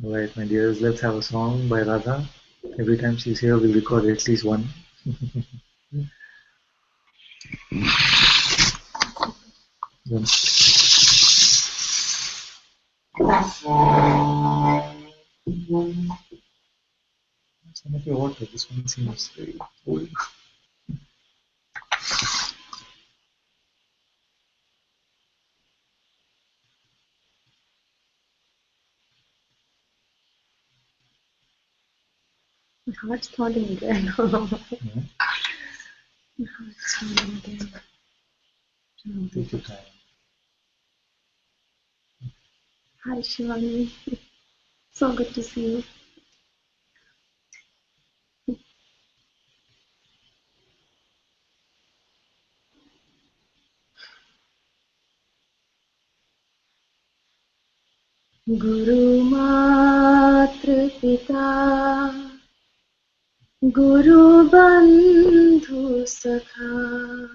Alright, my dears, let's have a song by Radha. Every time she's here, we'll record at least one. Some of your water, this one seems very old. My heart's throbbing again. Yeah. My heart's throbbing again. Take your time. Hi, Shivani. So good to see you. Guru Matra Pita, Guru Bandhu Sakha,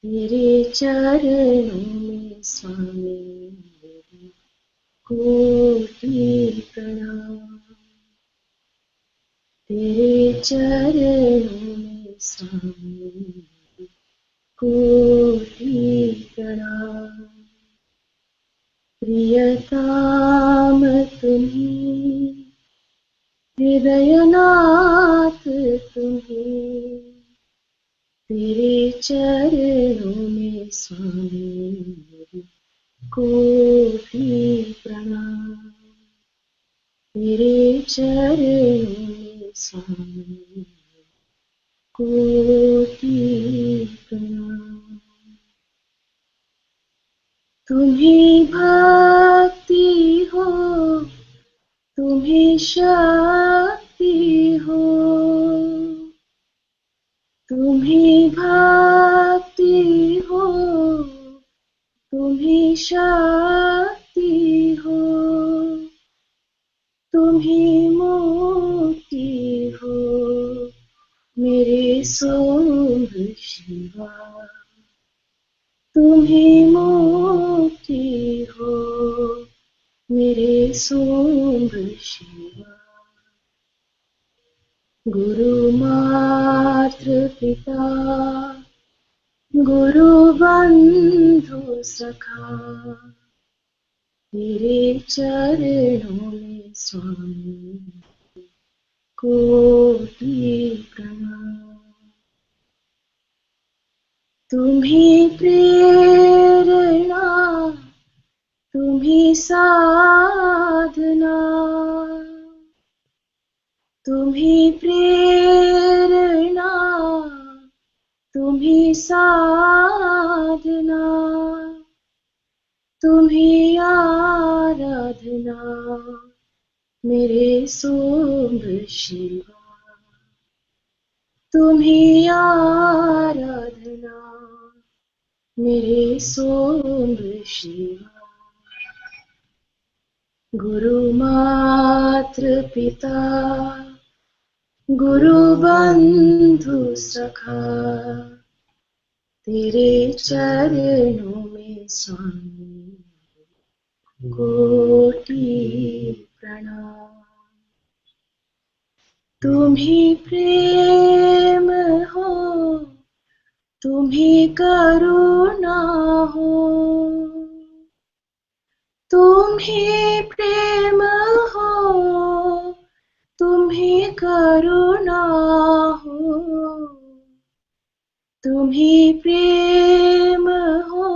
Tere Charanon mein Swami Meri Koti Pranam. Tere Charanon mein Swami Meri Koti Pranam. प्रियताम तुम्हीं हृदयनाथ तुम्हीं तेरे चरणों में स्वामी मेरी कोटि प्रणाम तेरे चरणों में स्वामी मेरी कोटि प्रणाम तुम्हीं भक्ति हो तुम्हीं शक्ति हो तुम्हीं भक्ति हो तुम्हीं शक्ति हो तुम्हीं मुक्ति हो मेरे सोम शिवा तुम्हीं मुक्ति हो मेरे सोम शिवा गुरु मातृ पिता गुरु बंधु सखा तेरे चरणों में स्वामी कोटि प्रणाम तुम्हीं प्रेरणा तुम्हीं साधना तुम्हीं प्रेरणा तुम्हीं साधना तुम्हीं आराधना मेरे सोम शिवा तुम्हीं आराधना मेरे सोम शिवा गुरु मातृ पिता गुरु बंधु सखा तेरे चरणों में स्वामी कोटि प्रणाम तुम्हीं प्रेम हो तुम्हीं करुणा हो तुम्हीं प्रेम हो तुम्हीं करुणा हो तुम्हीं प्रेम हो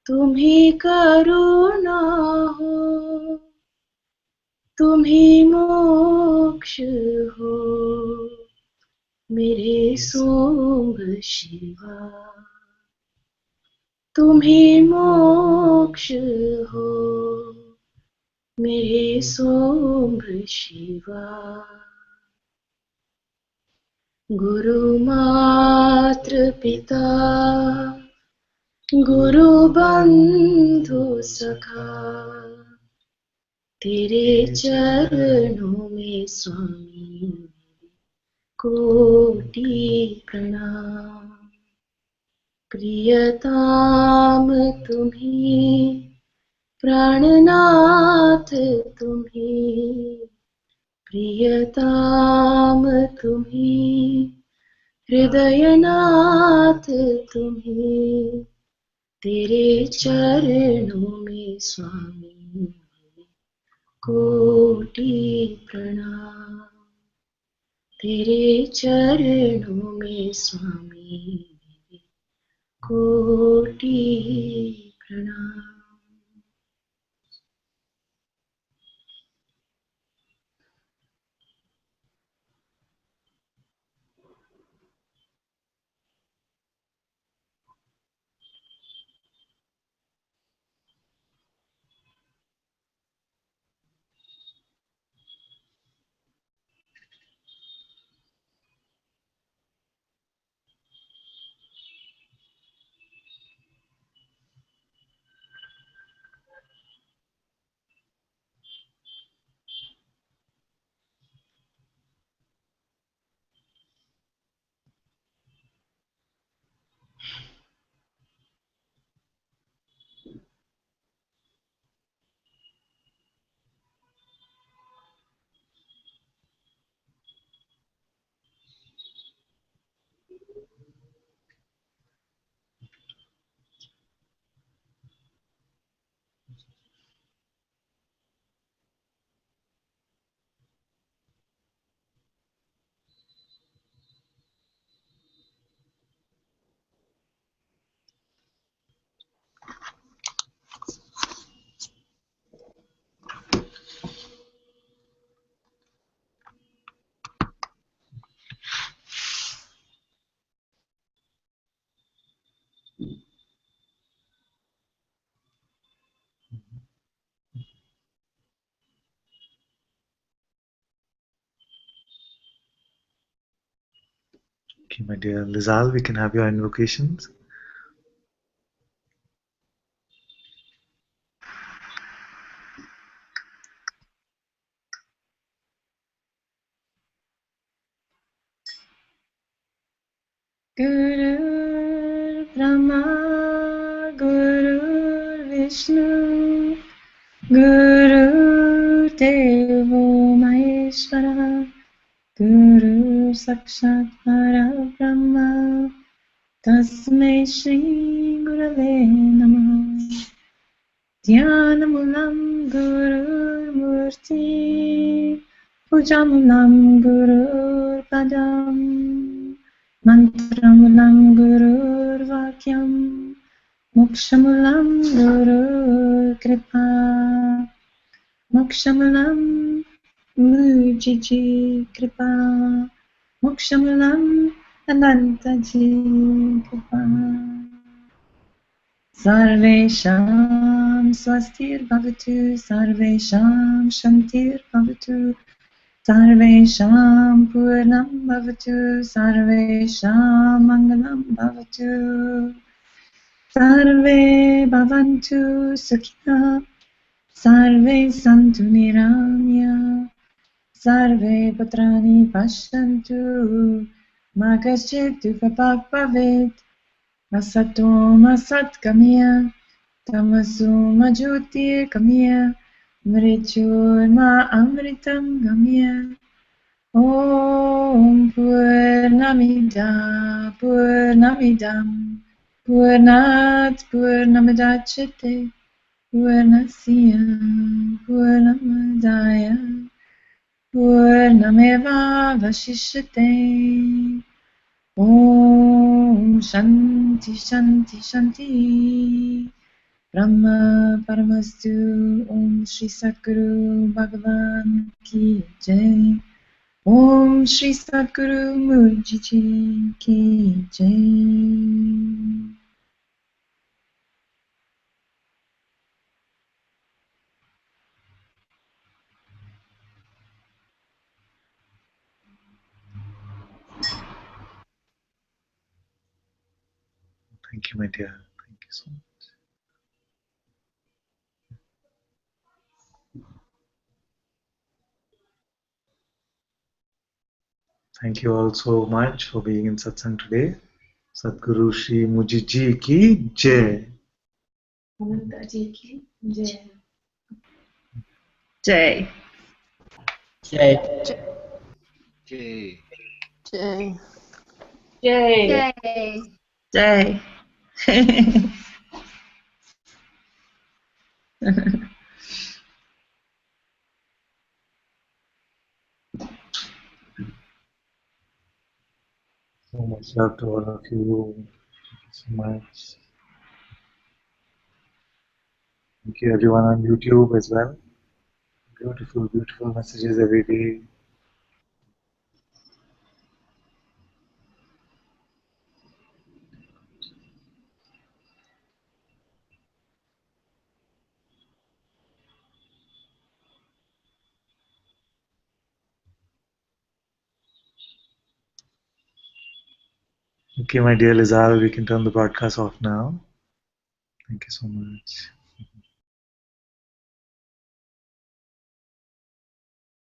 तुम्हीं करुणा हो तुम्हीं मोक्ष हो मेरे सोम शिवा तुम्हीं मोक्ष हो मेरे सोम शिवा गुरु मातृ पिता गुरु बंधु सखा तेरे चरणों में स्वामी कोटि प्रणाम प्रियताम तुम्हीं प्राणनाथ तुम्हीं प्रियताम तुम्हीं हृदयनाथ तुम्हीं तेरे चरणों में स्वामी कोटि प्रणाम तेरे चरणों में स्वामी कोटि प्रणाम Okay, my dear Lizal, we can have your invocations. Guru Brahma, Guru Vishnu, Guru Devo Maheshwara, Guru Sakshat Parabrahma, Tasmai Shri Gurave Namah. Dhyanammulam Guru Murti, Pujamulam Guru Padam, Mantramulam Guru Vakyam, Mokshamulam Guru Kripa, Mokshamulam Mujiji Kripa, Mokshamulam Ananta Ji Kripa. Sarvesham swastir bhavatu, sarvesham shantir bhavatu, sarvesham purnam bhavatu, sarvesham mangalam bhavatu, sarve bhavantu sukhina, sarve santu niramya, sarve putrani pashantu, ma kaschit dukkha bhavet. Asatoma satgamya, tamasoma jyotirgamya, mrityurma amritam gamya. Om Purnamida Purnamidam Purnat Purnamidachyate Purnasya Purnamadaya Purnameva Vashishyate. Om Shanti Shanti Shanti Brahma Paramastu. Om Shri Satguru Bhagavan Ki Jai. Om Shri Satguru Murji Ki Jai. Thank you, my dear. Thank you so much. Thank you all so much for being in Satsang today. Satguru Shri Mujiji Ki Jai. Ananta Ji ki Jai. Jai. Jai. Jay. Jai. Yay. Jai. So much love to all of you. Thank you so much. Thank you everyone on YouTube as well. Beautiful, beautiful messages every day. Okay, my dear Lizal, we can turn the broadcast off now. Thank you so much.